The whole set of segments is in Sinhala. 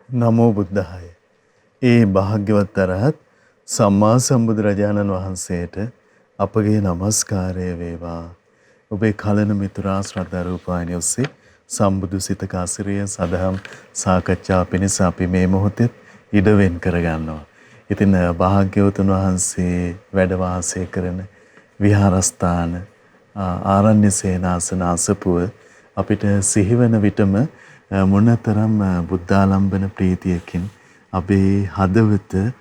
නමෝ බුද්ධාය. ඒ භාග්‍යවත් අරහත් සම්මා සම්බුදුරජාණන් වහන්සේට අපගේ নমස්කාරය වේවා. ඔබේ කලන මිතුරා ශ්‍රද්ධා රූපවාහිනිය ඔස්සේ සම්බුදු සිතක අසිරිය සදහම් සාකච්ඡා පිණිස අපි මේ මොහොතේ ඉඩ වෙන් කරගන්නවා. ඉතින් භාග්‍යවතුන් වහන්සේ වැඩ වාසය කරන විහාරස්ථාන ආරණ්‍ය සේනාසන අසපුව අපිට සිහිවන විටම මොනතරම් බුද්ධාලම්බන ප්‍රීතියකින් අපේ හදවත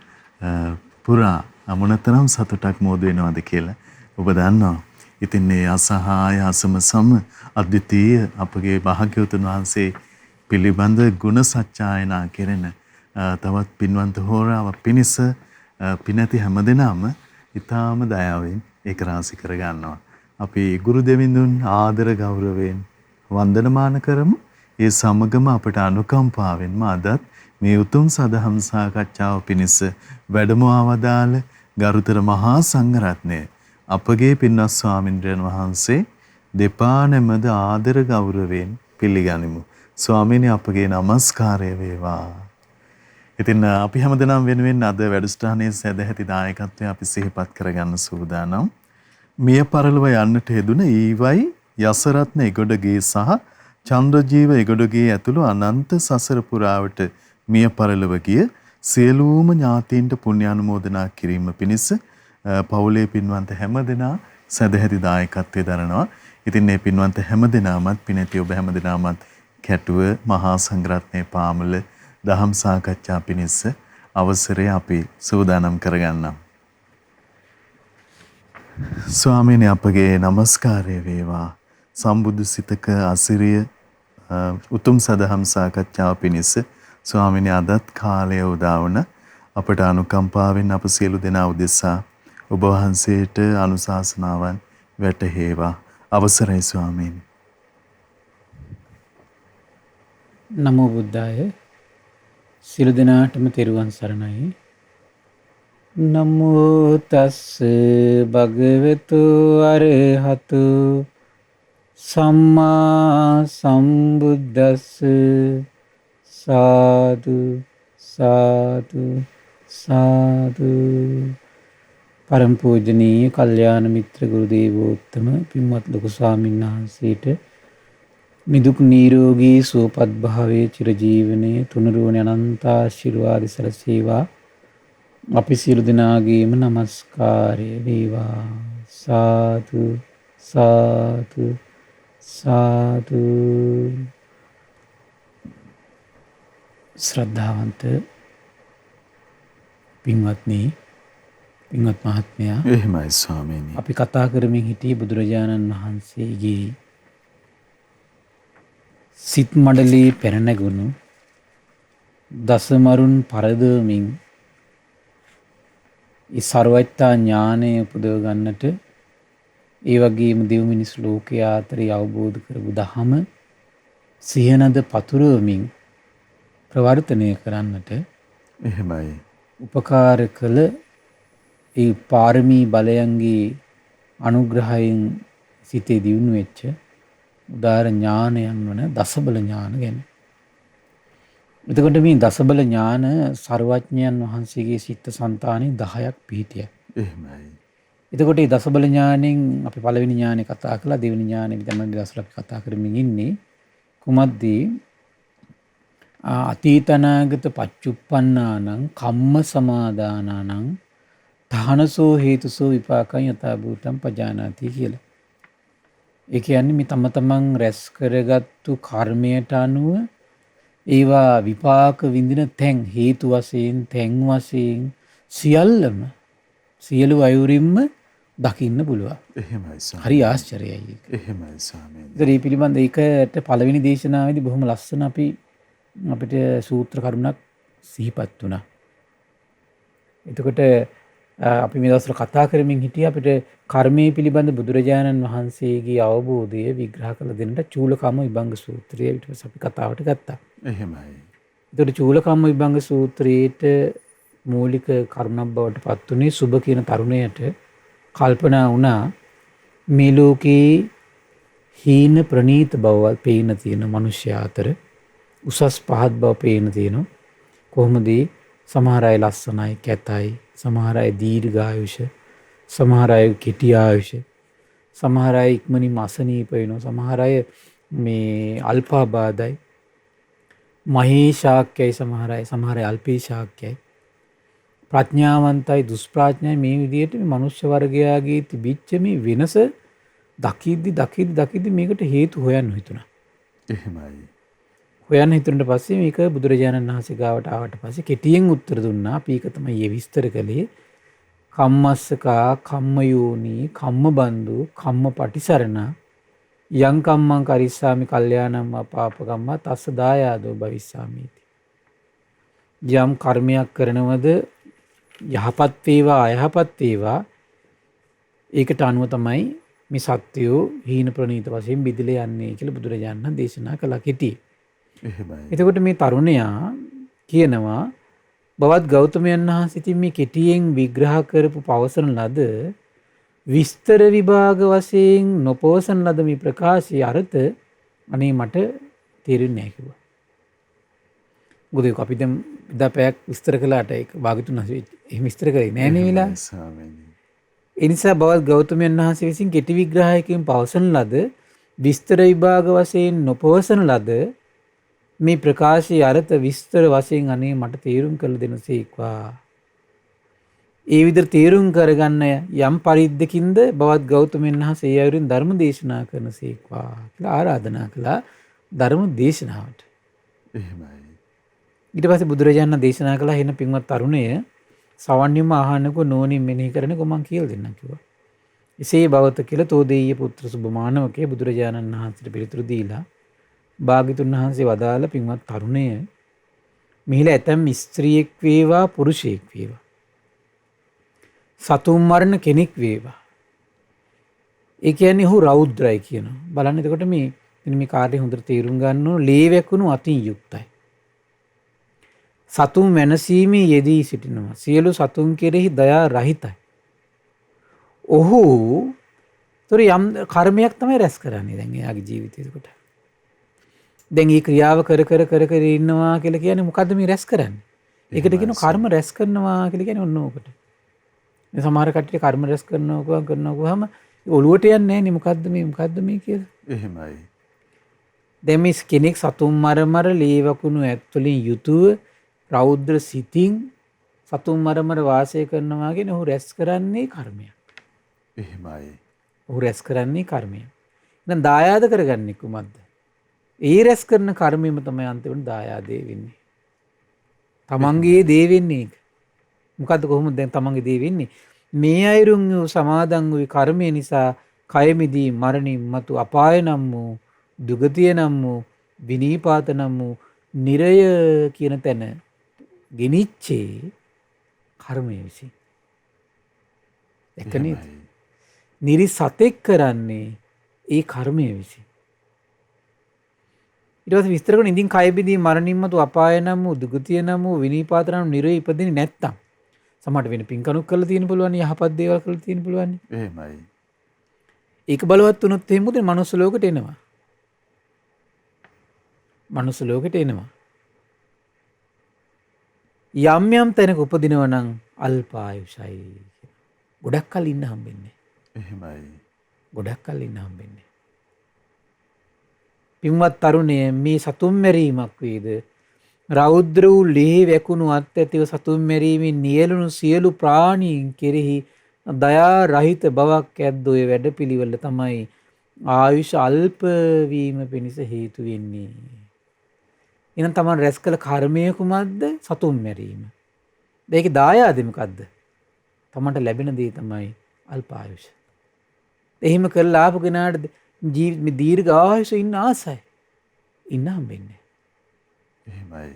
පුරා මොනතරම් සතුටක් මෝදු වෙනවද කියලා ඔබ දන්නවා. ඉතින් මේ අසහාය අසමසම අද්විතීය අපගේ භාග්‍යවතුන් වහන්සේ පිළිබඳ ගුණ සත්‍යයනා කෙරෙන තවත් පින්වන්ත හෝරාවක් පිණිස පිනැති හැමදෙනාම ඊටාම දයාවෙන් ඒක රාශි කර ගන්නවා. අපි ගුරු දෙවිඳුන් ආදර ගෞරවයෙන් වන්දනමාන කරමු. ඒ සමගම අපට අනුකම්පාවෙන්ම අදත් මේ උතුම් සදහම් සාකච්ඡාව පිණිස වැඩමවා වදාළ ගරුතර මහා සංඝරත්නය අපගේ පින්වත් ස්වාමින්ද්‍රයන් වහන්සේ දෙපා නැමද ආදර ගෞරවයෙන් පිළිගනිමු. ස්වාමීනි අපගේ নমස්කාරය වේවා. ඉතින් අපි හැමදෙනාම වෙනුවෙන් අද වැඩසටහනේ සැදැහැති දායකත්වය අපි සිහිපත් කරගන්න සූදානම්. මිය පරලොව යන්නට යෙදුන ඊවයි යසරත්න එගොඩගේ සහ චන්ද්‍රජීව එගොඩගේ ඇතුළු අනන්ත සසර පුරාවට මිය පරලොව ගිය සියලුම ඥාතීන්ට පුණ්‍යානුමෝදනා කිරීම පිණිස පවුලේ පින්වන්ත හැමදෙනා සැදැහැති දායකත්වයේ දරනවා. ඉතින් මේ පින්වන්ත හැමදෙනාමත් පිනැති ඔබ හැමදෙනාමත් කැටුව මහා සංඝරත්නයේ පාමුල දහම් සාකච්ඡා පිණිස අවසරය අපි සූදානම් කරගන්නම්. ස්වාමීනි අපගේ নমස්කාරය වේවා. සම්බුදු සිතක අසිරිය උතුම් සදහම් සාකච්ඡාව පිණිස ස්වාමීනි අදත් කාලය උදා වුණ අපට අනුකම්පාවෙන් අප සියලු දෙනා උදෙසා ඔබ වහන්සේට අනුශාසනාවන් වැටහේවා. අවසරයි ස්වාමීනි. නමෝ බුද්ධාය. සියලු දෙනාටම තෙරුවන් සරණයි. නමෝ තස් භගවතු අරහතු සම්මා සම්බුද්දස්ස සාදු සාදු සාදු. පරම පූජනීය කල්යාණ මිත්‍ර ගුරු දේවෝත්තම පින්වත් ලොකු ස්වාමීන් වහන්සේට නිදුක් නිරෝගී සුවපත් භාවයේ චිරජීවනයේ තුනුරුවන අනන්ත ආශිර්වාද සැලසේවා. අපි සියලු දෙනාගේම নমස්කාරය වේවා. සාදු සාදු සාදු. ශ්‍රද්ධාවන්ත පින්වත්නි, පින්වත් මහත්මයා, එහෙමයි ස්වාමීනි. අපි කතා කරමින් හිටියේ බුදුරජාණන් වහන්සේගේ සිත් මඩලේ පැනනගුණු දසමරුන් පරදවමින් ඒ සර්වඥතා ඥානය උපදව ගන්නට, ඒ වගේම දෙව් මිනිස් ලෝකයේ ආතරේ අවබෝධ කරපු දහම සිහනද පතුරවමින් ප්‍රවර්තනය කරන්නට එහෙමයි. උපකාර කළ ඒ පාරමී බලයන්ගේ අනුග්‍රහයෙන් සිතේ දියුණු වෙච්ච උදාර ඥානයන් වන දසබල ඥාන ගැන. එතකොට මේ දසබල ඥාන සර්වඥයන් වහන්සේගේ සිත සංතානෙ 10ක් පිහිටිය. එහෙමයි. එතකොට මේ දසබල ඥාණයෙන් අපි පළවෙනි ඥානෙ කතා කළා, දෙවෙනි ඥානෙ තමයි දසල අපි කතා කරමින් ඉන්නේ. කුමද්දී අතීතනාගත පච්චුප්පන්නානං කම්ම සමාදානානං තහනසෝ හේතුසෝ විපාකං යථා භූතං පජානාති කියලා. ඒ කියන්නේ මේ තම තමන් රැස් කරගත්තු කර්මයට අනුව ඒවා විපාක විඳින තැන්, හේතු වශයෙන්, තැන් වශයෙන් සියල්ලම සියලු අයුරින්ම දකින්න පුළුවන්. එහෙමයි ස්වාමීනි. හරි ආශ්චර්යයි ඒක. එහෙමයි ස්වාමීනි. ඉතින් මේ පිළිබඳ ඒකට පළවෙනි දේශනාවේදී බොහොම ලස්සන අපිට සූත්‍ර කරුණක් සිහිපත් වුණා. එතකොට අපි මේ දවස්වල කතා කරමින් හිටියේ අපිට කර්මයේ පිළිබඳ බුදුරජාණන් වහන්සේගේ අවබෝධය විග්‍රහ කළ දෙන්නට චූලකම්ම විභංග සූත්‍රය ඊට පස්සේ අපි කතාවට ගත්තා. එහෙමයි. එතකොට චූලකම්ම විභංග සූත්‍රයේට මූලික කරුණක් බවට පත් වුණේ සුභ කියන තරුණයට කල්පනා වුණා මේ ලෝකේ හීන ප්‍රනීත බවවල් පේන තියෙන මිනිස්යා අතර උසස් පහත් බව පේන තියෙනවා. කොහොමද සමහර අය ලස්සනයි, කැතයි, සමහර අය දීර්ඝායුෂ, සමහර අය කෙටි ආයුෂ, සමහර අය ඉක්මනින්ම අසනීප වෙනවා, සමහර අය මේ අල්පාබාධයි, මහේශාක්‍යයි, සමහර අය අල්පේශාක්‍යයි, ප්‍රඥාවන්තයි, දුෂ්ප්‍රඥයි, මේ විදිහට මේ මනුෂ්‍ය වර්ගයාගේ තිබිච්ච මේ වෙනස දකිද්දි මේකට හේතු හොයන්න හිතුණා. එහෙමයි. හොයන්න හිතුනට පස්සේ මේක බුදුරජාණන් වහන්සේ ගාවට ආවට පස්සේ කෙටියෙන් උත්තර දුන්නා. අපි ඒක තමයි ඊයේ විස්තර කළේ. කම්මස්සකා, කම්මයෝනි, කම්මබන්දු, කම්මපටිසරණ, යං කම්මං කරිස්සාමි කල්යාණං පාපකම්ම තස්ස දායාදෝ භවිස්සාමීති. යම් කර්මයක් කරනවද යහපත් වේවා අයහපත් වේවා ඒකට අනුව තමයි මේ සත්‍යෝ හීන ප්‍රනීත වශයෙන් බෙදලා යන්නේ කියලා බුදුරජාණන් දේශනා කළා කෙටි. එහෙමයි. එතකොට මේ තරුණයා කියනවා බවත් ගෞතමයන් වහන්සේ ඉතින් මේ කෙටියෙන් විග්‍රහ කරපු පවසන ලද විස්තර විභාග වශයෙන් නොපවසන ලද මේ ප්‍රකාශයේ අර්ථ අනේ මට තේරෙන්නේ නැහැ කිව්වා. මොකද ඒක අපි දැන් දපයක් විස්තර කළාට ඒක භාගතුන් වහන්සේ එහෙම විස්තර කරේ නෑ නේ වෙලා. ඒ නිසා බවත් ගෞතමයන් වහන්සේ විසින් කෙටි විග්‍රහයකින් පවසන ලද විස්තර විභාග වශයෙන් නොපවසන ලද මේ ප්‍රකාශයේ අර්ථ විස්තර වශයෙන් අනේ මට තේරුම් කළ දෙනසේක්වා. ඒ විදිහට තේරුම් කරගන්න යම් පරිද්දකින්ද බවත් ගෞතමයන් වහන්සේ ඒ අයුරින් ධර්ම දේශනා කරනසේක්වා කියලා ආරාධනා කළා ධර්ම දේශනාවට. එහෙමයි. ඊට පස්සේ බුදුරජාණන් දේශනා කළා එන පින්වත් තරුණය සවන්නියම ආහනකෝ නෝනින් මෙනෙහි කරනකෝ මං කියලා දෙන්නම් කිව්වා. එසේ බවත කියලා තෝදේය පුත්‍ර සුබමානවකේ බුදුරජාණන් වහන්සේට පිළිතුරු දීලා භාග්‍යතුන් වහන්සේ වදාළ පින්වත් තරුණය මිහිලා ඇතම් ස්ත්‍රියෙක් වේවා පුරුෂයෙක් වේවා සතුන් මරණ කෙනෙක් වේවා. ඒ කියන්නේ ඔහු රෞද්‍රයි කියනවා. බලන්න එතකොට මේ කාර්යය හොඳට තේරුම් ගන්න ඕන. ලේ වැකුණු අතින් යුක්තයි. සතුන් වෙනසීමේ යෙදී සිටිනවා. සියලු සතුන් කෙරෙහි දයා රහිතයි. ඔහු යම් කර්මයක් තමයි රැස් කරන්නේ දැන් එයාගේ ජීවිතේ කොට. දැන් මේ ක්‍රියාව කර ඉන්නවා කියලා කියන්නේ මොකද්ද මේ රැස් කරන්නේ? ඒකට කියනවා කර්ම රැස් කරනවා කියලා කියන්නේ ඔන්න ඕකට. මේ සමහර කට්ටිය කර්ම රැස් කරනවාම ඔළුවට යන්නේ නැහැ නේ මොකද්ද මේ කියලා. එහෙමයි. දැන් මේ කෙනෙක් සතුන් මර ලේ වකුණු ඇත්වලින් යුතුව රෞද්‍ර සිතින් සතුන් මර වාසය කරනවා කියන ඔහු රැස් කරන්නේ කර්මයක්. එහෙමයි. ඔහු රැස් කරන්නේ කර්මයක්. දැන් දායාද කරගන්නේ කුමක්ද? ඒ රැස් කරන කර්මෙම තමයි අන්තිමට දායාදේ වෙන්නේ. තමන්ගේ දේ වෙන්නේ ඒක. මොකද්ද කොහොමද දැන් තමන්ගේ දේ වෙන්නේ? මේ අයුරුන් වූ සමාදන් වූ කර්මය නිසා කය මිදී මරණින් මතු අපාය නම් වූ දුගතිය නම් වූ විනීපාත නම් වූ නිරය කියන තැන ගෙනිච්චේ කර්මය විසින්. එක නේද? නිරි සතෙක් කරන්නේ ඒ කර්මය විසින්. ඊට පස්සේ විස්තර කරන ඉදින් කය බිදී මරණින් මතු අපාය නම් වූ දුගතිය නම් වූ විනීපාත නම් නිරය ඉපදෙන්නේ නැත්තම් සමහරට වෙන පින්කණුක් කරලා තියෙන පුළුවන් යහපත් දේවල් කරලා තියෙන පුළුවන්. එහෙමයි. ඒක බලවත් වුණොත් එහෙම මුදේ මනුස්ස ලෝකෙට එනවා. මනුස්ස ලෝකෙට එනවා. යම් යම් තැනක උපදිනවා නම් අල්පායුෂයි. ගොඩක් කල් ඉන්න හම්බෙන්නේ. එහෙමයි. ගොඩක් කල් ඉන්න හම්බෙන්නේ. පින්වත් තරුණය මේ සතුන් මැරීමක් වේද රෞද්‍ර වූ ලේ වැකුණු අත් ඇතිව සතුන් මැරීමෙන් නියැලුණු සියලු ප්‍රාණීන් කෙරෙහි දයා රහිත බවක් ඇද්ද ඔය වැඩපිළිවෙල තමයි ආයුෂ අල්ප වීම පිණිස හේතු වෙන්නේ. එහෙනම් තමන් රැස් කළ කර්මය කුමක්ද? සතුන් මැරීම. ඒකේ දායාදෙ මොකද්ද? තමන්ට ලැබෙන දේ තමයි අල්පායුෂ. එහෙම කරලා ආපු කෙනාට ජීවිත දීර්ඝ ආයුෂ ඉන්න ආසයි. ඉන්න හම්බෙන්නේ. එහෙමයි.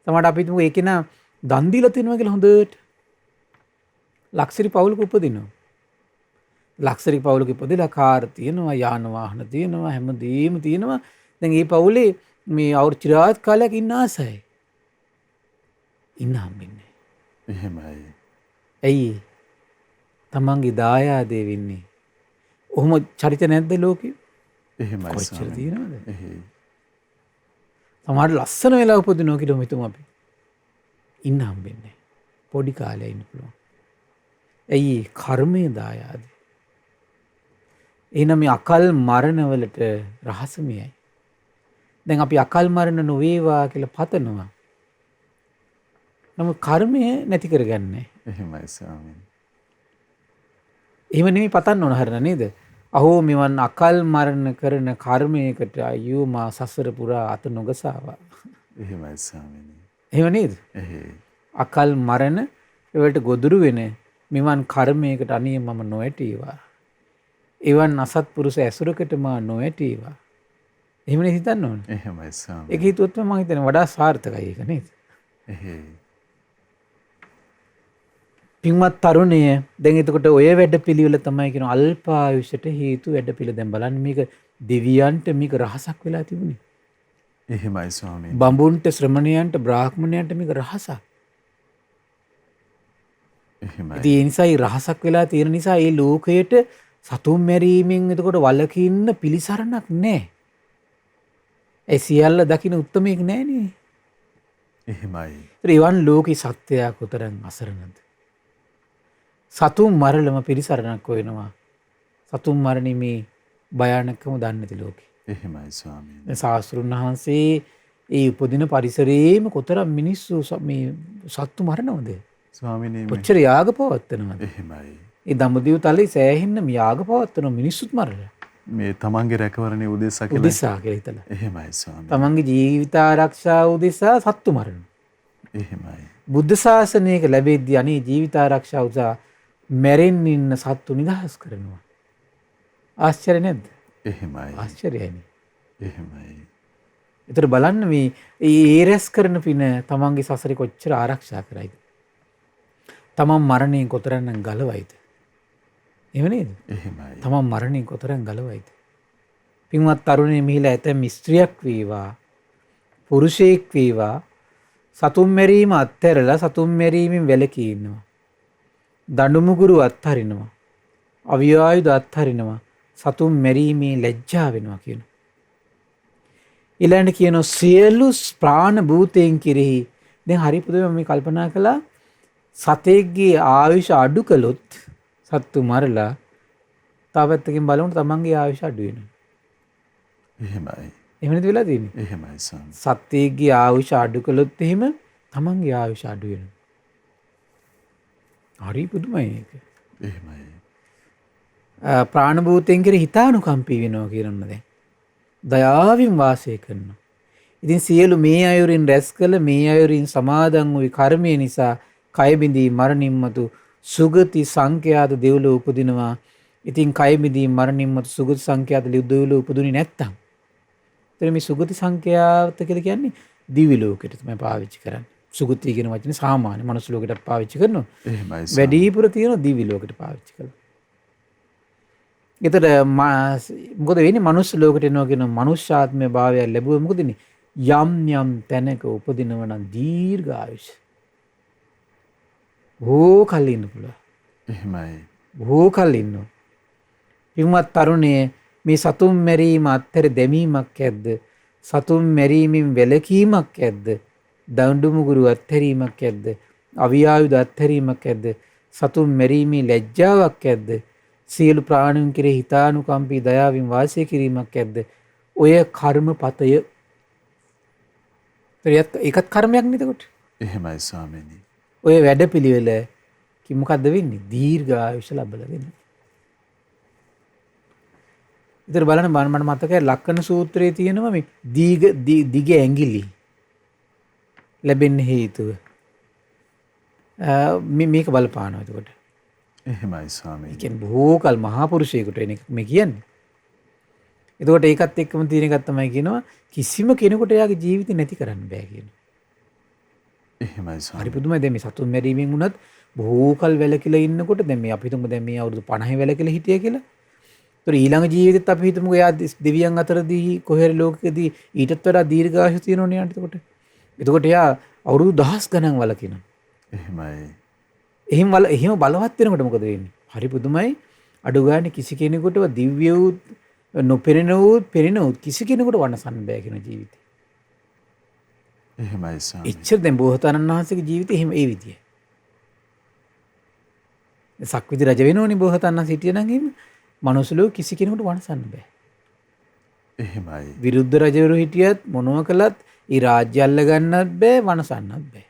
සමහරට අපි හිතමු ඒ කෙනා දන් දීලා තිනවා කියලා හොඳට ලක්ෂරි පවුලක උපදිනවා. ලක්ෂරි පවුලක ඉපදලා කාර් තියෙනවා, යාන වාහන තියෙනවා, හැමදේම තියෙනවා. දැන් මේ පවුලේ මේ අවුරුදු චිරාත් කාලයක් ඉන්න ආසයි. ඉන්න හම්බෙන්නේ. එහෙමයි. ඇයි? තමන්ගේ දායාදේ වෙන්නේ. ඔහොම චරිත නැද්ද ලෝකේ? එහෙමයි. කොච්චර තියෙනවද? එහෙයි. සමහර ලස්සන වෙලා උපදිනවා කියලා හිතමු අපි. ඉන්න හම්බෙන්නේ. පොඩි කාලේ ඉන්න පුළුවන්. ඇයි කර්මය දායාද. එහෙනම් මේ අකල් මරණවලට රහස මෙයයි. දැන් අපි අකල් මරණ නොවේවා කියලා පතනවා. නමුත් කර්මය නැති කරගන්නේ. එහෙමයි ස්වාමීනි. එහෙම නෙමෙයි පතන්න ඕන හරින නේද? අහෝ මෙවන් අකල් මරණ කරන කර්මයකට අයියෝ මා සසර පුරා අත නොගසාවා. එහෙමයි ස්වාමීනි. එහෙම නේද? එහෙයි. අකල් මරණ ඒවලට ගොදුරු වෙන මෙවන් කර්මයකට අනිය මම නොඇටීවා. එවන් අසත්පුරුෂ ඇසුරකට මා නොඇටීවා. එහෙමනේ හිතන්න ඕනේ. එහෙමයි ස්වාමීනි. ඒක හිතුවොත් මම හිතන්නේ වඩා සාර්ථකයි ඒක නේද? එහෙයි. පින්වත් තරුණය දැන් එතකොට ඔය වැඩපිළිවෙල තමයි කියන අල්පායුෂයට හේතු වැඩපිළිවෙල. දැන් බලන්න මේක දෙවියන්ට මේක රහසක් වෙලා තිබුණේ. එහෙමයි ස්වාමීනි. බඹුන්ට ශ්‍රමණයන්ට බ්‍රාහ්මණයන්ට මේක රහසක්. එහෙමයි. ඉතින් ඒ නිසා රහසක් වෙලා තියෙන නිසා මේ ලෝකයට සතුන් මැරීමෙන් එතකොට වළකින්න පිළිසරණක් නැහැ. ඒ සියල්ල දකින්න උත්තරමයක් නැහැ නේ. එහෙමයි. ත්‍රිවන් ලෝකී සත්‍යය කොතරම් අසරණද. සතුන් මරලම පිළිසරණක් වෙනවා. සතුන් මරණීමේ භයානකම දන්නේ නැති ලෝකේ. එහෙමයි ස්වාමීනි. දැන් ශාස්ත්‍රුන් වහන්සේ ඒ උපදින පරිසරයේම කොතරම් මිනිස්සු මේ සත්තු මරනවද? ස්වාමීනි කොච්චර යාග පවත්වනවද? එහෙමයි. ඒ දඹදිව තලේ සෑහෙන්න යාග පවත්වන මිනිස්සුත් මරලා. මේ තමන්ගේ රැකවරණේ උදෙසා කියලා. උදෙසා කියලා හිතලා. එහෙමයි ස්වාමීනි. තමන්ගේ ජීවිත ආරක්ෂාව උදෙසා සත්තු මරනවා. එහෙමයි. බුද්ධ ශාසනයක ලැබෙද්දී අනේ ජීවිත ආරක්ෂාව උදෙසා මැරෙන්න ඉන්න සත්තු නිදහස් කරනවා. ආශ්චර්ය නැද්ද? එහෙමයි. ආශ්චර්යයිනේ. එහෙමයි. ඒතර බලන්න මේ ඒ රැස් කරන පින තමන්ගේ සසරේ කොච්චර ආරක්ෂා කරයිද? තමන් මරණයෙන් කොතරම් ගලවයිද? එහෙම නේද? එහෙමයි. තමන් මරණයෙන් කොතරම් ගලවයිද? පින්වත් තරුණයේ මිහිලා ඇතැම් ස්ත්‍රියක් වේවා පුරුෂයෙක් වේවා සතුන් මැරීම අත්හැරලා සතුන් මැරීමෙන් වැළකී ඉන්නවා. දඬුමුගුරු අත්හරිනවා. අවියායුධ අත්හරිනවා. සතුන් මැරීමේ ලැජ්ජා වෙනවා කියනවා. ඊළඟට කියනවා සියලු ප්‍රාණ භූතයන් කෙරෙහි දැන් හරි පුදුමයි මම කල්පනා කළා සතෙක්ගේ ආයුෂ අඩු කළොත් සත්තු මරලා තව පැත්තකින් බලනකොට තමන්ගේ ආයුෂ අඩු වෙනවා. එහෙමයි. එහෙම නේද වෙලා තියෙන්නේ? එහෙමයි ස්වාමීනි. සතෙක්ගේ ආයුෂ අඩු කළොත් එහෙම තමන්ගේ ආයුෂ අඩු වෙනවා. හරි පුදුමයි ඒක. එහෙමයි. ප්‍රාණ භූතෙන් කෙරෙහි හිතානුකම්පී වෙනවා කියනවා දැන්. දයාවෙන් වාසය කරනවා. ඉතින් සියලු මේ අයුරින් රැස් කළ මේ අයුරින් සමාදන් වූ කර්මය නිසා කය බිඳී මරණින් මතු සුගති සංඛ්‍යාත දෙව්ලොව උපදිනවා. ඉතින් කය බිඳී මරණින් මතු සුගති සංඛ්‍යාත දෙව්ලොව උපදුනේ නැත්තම්. එතන මේ සුගති සංඛ්‍යාත කියලා කියන්නේ දිවි ලෝකෙට තමයි පාවිච්චි කරන්නේ. සුගති කියන වචනේ සාමාන්‍ය මනුස්ස ලෝකෙට පාවිච්චි කරනවා. එහෙමයි. වැඩිපුර තියෙන දිවි ලෝකෙට පාවිච්චි කරනවා. එතකොට මොකද වෙන්නේ මනුස්ස ලෝකෙට එනවා කියන මනුෂ්‍යාත්මය භාවය ලැබුව මොකද වෙන්නේ? යම් යම් තැනක උපදිනව නම් දීර්ඝායුෂ. බොහෝ කල් ඉන්න පුළුවන්. එහෙමයි. බොහෝ කල් ඉන්නවා. පින්වත් තරුණයේ මේ සතුන් මැරීම අත්තර දැමීමක් ඇද්ද? සතුන් මැරීමෙන් වැළකීමක් ඇද්ද? දඬුමුගුරු අත්හැරීමක් ඇද්ද? අවියායුධ අත්හැරීමක් ඇද්ද? සතුන් මැරීමේ ලැජ්ජාවක් ඇද්ද? සියලු ප්‍රාණීන් කෙරෙහි හිතානුකම්පී දයාවෙන් වාසය කිරීමක් ඇද්ද? ඔය කර්මපතය ඒකත් කර්මයක් නේද කොට? එහෙමයි ස්වාමීනි. ඔය වැඩපිළිවෙල කි මොකද්ද වෙන්නේ? දීර්ඝායුෂ ලැබලා දෙන්නේ. ඉතින් බලන්න මට මතකයි ලක්කන සූත්‍රයේ තියෙනවා මේ දිග ඇඟිලි ලැබෙන්න හේතුව. මේක බලපානවා එතකොට. එහෙමයි ස්වාමීනි. ඒ කියන්නේ බොහෝ කල් මහා පුරුෂයෙකුට එන එක මේ කියන්නේ. එතකොට ඒකත් එක්කම තියෙන එකක් තමයි කියනවා කිසිම කෙනෙකුට එයාගේ ජීවිතේ නැති කරන්න බෑ කියනවා. එහෙමයි හරි ස්වාමීනි. පුදුමයි. දැන් මේ සතුන් මැරීමෙන් වුණත් බොහෝ කල් වැළකීලා ඉන්නකොට දැන් මේ අපි හිතමු දැන් මේ අවුරුදු 50 වැළකීලා හිටිය කියලා. ඒතර ඊළඟ ජීවිතෙත් අපි හිතමුකෝ එයා දෙවියන් අතරදී කොහේරි ලෝකෙකදී ඊටත් වඩා දීර්ඝායුෂ තියෙනවනේ යාන්ට එතකොට. එතකොට එයා අවුරුදු දහස් ගණන් වළකිනවා. එහෙමයි. එහෙම බලවත් වෙනකොට මොකද වෙන්නේ? හරි පුදුමයි. අඩු ගානේ කිසි කෙනෙකුටව දිව්‍ය වූ නොපෙනෙන වූ පෙනෙන වූ කිසි කෙනෙකුට වනසන්න බෑ කියන ජීවිතේ. එහෙමයි ස්වාමීනි. එච්චර දැන් බෝසතාණන් වහන්සේගේ ජීවිතේ එහෙම ඒ විදිය. සක්විති රජ වෙනෝනේ බෝසතාණන් වහන්සේ හිටියනම් එහෙම මනුස්ස ලෝක කිසි කෙනෙකුට වනසන්න බෑ. එහෙමයි. විරුද්ධ රජවරු හිටියත් මොනව කළත් ඒ රාජ්‍ය අල්ල ගන්නත් බෑ වනසන්නත් බෑ.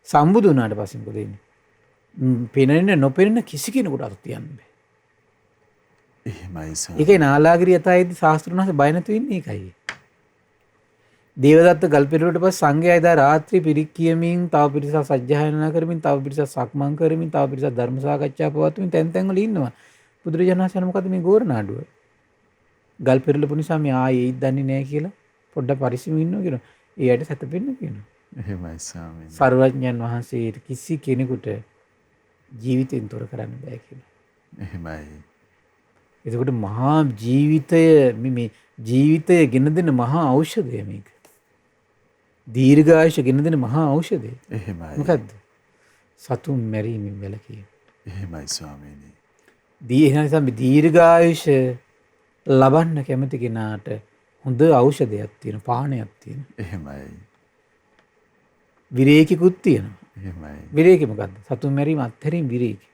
සම්බුදු වුණාට පස්සේ මොකද වෙන්නේ? පෙනෙන නොපෙනෙන කිසි කෙනෙකුට අත තියන්න බෑ. එහෙමයි ස්වාමීනි. ඒකයි නාලාගිරි යතයිදී ශාස්ත්‍රඥ වහන්සේ බය නැතු වෙන්නේ ඒකයි. දේවදත්ත ගල්පෙරුවට පස්සේ සංඝයා එදා රාත්‍රී පිරිත් කියමින් තව පිරිසක් සජ්ජායනා කරමින් තව පිරිසක් සක්මන් කරමින් තව පිරිසක් ධර්ම සාකච්ඡා පවත්වමින් තැන් වල ඉන්නවා. බුදුරජාණන් වහන්සේ මොකද මේ ගෝරනාඩුව? ගල්පෙරුලපු නිසා මේ ආයේ දන්නේ නැහැ කියලා පොඩ්ඩක් පරිස්සමින් ඉන්නවා කියනවා. ඒ ඇයිට සැතපෙන්න කියනවා. එහෙමයි ස්වාමීනි. සර්වඥයන් වහන්සේට කිසි කෙනෙකුට ජීවිතෙන් තොර කරන්න බෑ කියනවා. එහෙමයි. එතකොට මහා ජීවිතය මේ ජීවිතය ගෙන දෙන මහා ඖෂධය මේක. දීර්ඝායුෂ ගෙන දෙන මහා ඖෂධය. එහෙමයි. මොකද්ද? සතුන් මැරීමෙන් වැළකීම. එහෙමයි ස්වාමීනි. එහෙනම් දීර්ඝායුෂ ලබන්න කැමති කෙනාට හොඳ ඖෂධයක් තියෙනවා, පානයක් තියෙනවා. එහෙමයි. විරේකිකුත් තියෙනවා. එහෙමයි. විරේකි මොකද්ද? සතුන් මැරීම අත්හැරීම විරේකි.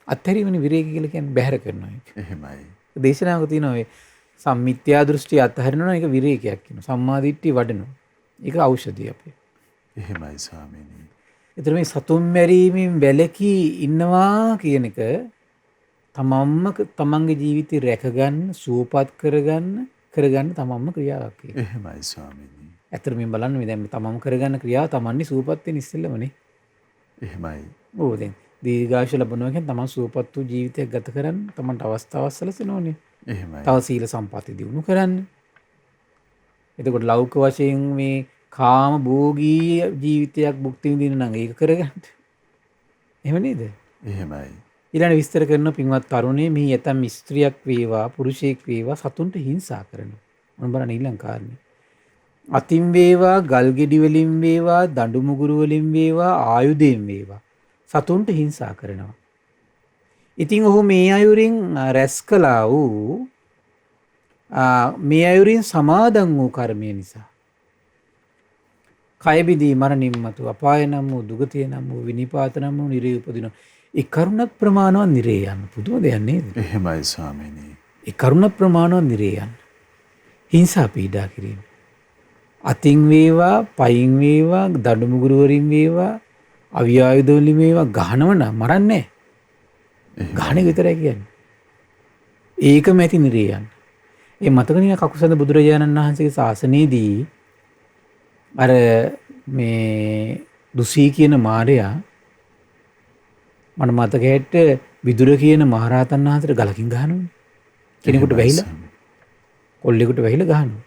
අත්හැරීමනේ විරේකි කියලා කියන්නේ බැහැර කරනවා එක. එහෙමයි. දේශනාවක තියෙනවා මේ සම්මිත්‍යා දෘෂ්ටි අත්හරිනවා ඒක විරේකයක් කියනවා. සම්මා දිට්ඨිය වඩනවා. ඒක ඖෂධය අපේ. එහෙමයි ස්වාමීනි. ඒතර මේ සතුන් මැරීමෙන් වැළකී ඉන්නවා කියන එක තමන්ගේ ජීවිතය රැකගන්න, සුවපත් කරගන්න තමන්ම ක්‍රියාවක් ඒක. එහෙමයි ස්වාමීනි. ඇත්තට මේ බලන්න මේ දැන් තමන්ම කරගන්න ක්‍රියාව තමන්නි සුවපත් වෙන ඉස්සෙල්ලමනේ. එහෙමයි. ඕ දැන් දීර්ඝායුෂ ලැබනවා කියන්නේ තමන් සුවපත් වූ ජීවිතයක් ගත කරන්න තමන්ට අවස්ථාවක් සැලසෙනෝනේ. එහෙමයි. තව සීල සම්පatti දියුණු කරන්න. එතකොට ලෞකික වශයෙන් මේ කාම භෝගී ජීවිතයක් භුක්ති විඳින්න නම් ඒක කරගන්න. එහෙම නේද? එහෙමයි. ඊළඟ විස්තර කරන පින්වත් තරුණේ මේ යතම් ස්ත්‍රියක් වේවා පුරුෂයෙක් වේවා සතුන්ට හිංසා කරනවා. මොන බලන්න ඊළඟ කාරණේ. අතින් වේවා ගල් ගෙඩි වලින් වේවා දඬු මුගුරු වලින් වේවා ආයුධයෙන් වේවා සතුන්ට හිංසා කරනවා. ඉතින් ඔහු මේ අයුරින් රැස් කළා වූ මේ අයුරින් සමාදන් වූ කර්මය නිසා කය බිඳී මරණින් මතු අපාය නම් වූ දුගතිය නම් වූ විනිපාත නම් වූ නිරේ උපදිනවා. ඒ කරුණක් ප්‍රමාණවත් නිරේ යන්න. පුදුම දෙයක් නේද? එහෙමයි ස්වාමීනි. ඒ කරුණක් ප්‍රමාණවත් නිරේ යන්න. හිංසා පීඩා කිරීම. අතින් වේවා, පයින් වේවා, දඬු මුගුරු වලින් වේවා, අවියායුධ වලින් වේවා ගහනව නම් මරන්නේ නැහැ. ගහන එක විතරයි කියන්නේ. ඒකම ඇති නිරේ යන්න. ඒ මතකනේ කකුසඳ බුදුරජාණන් වහන්සේගේ ශාසනයේදී අර මේ දුසී කියන මාරයා මට මතකයට විදුර කියන මහරහතන් වහන්සේට ගලකින් ගහනවනේ. කෙනෙකුට වැහිලා කොල්ලෙකුට වැහිලා ගහනවා.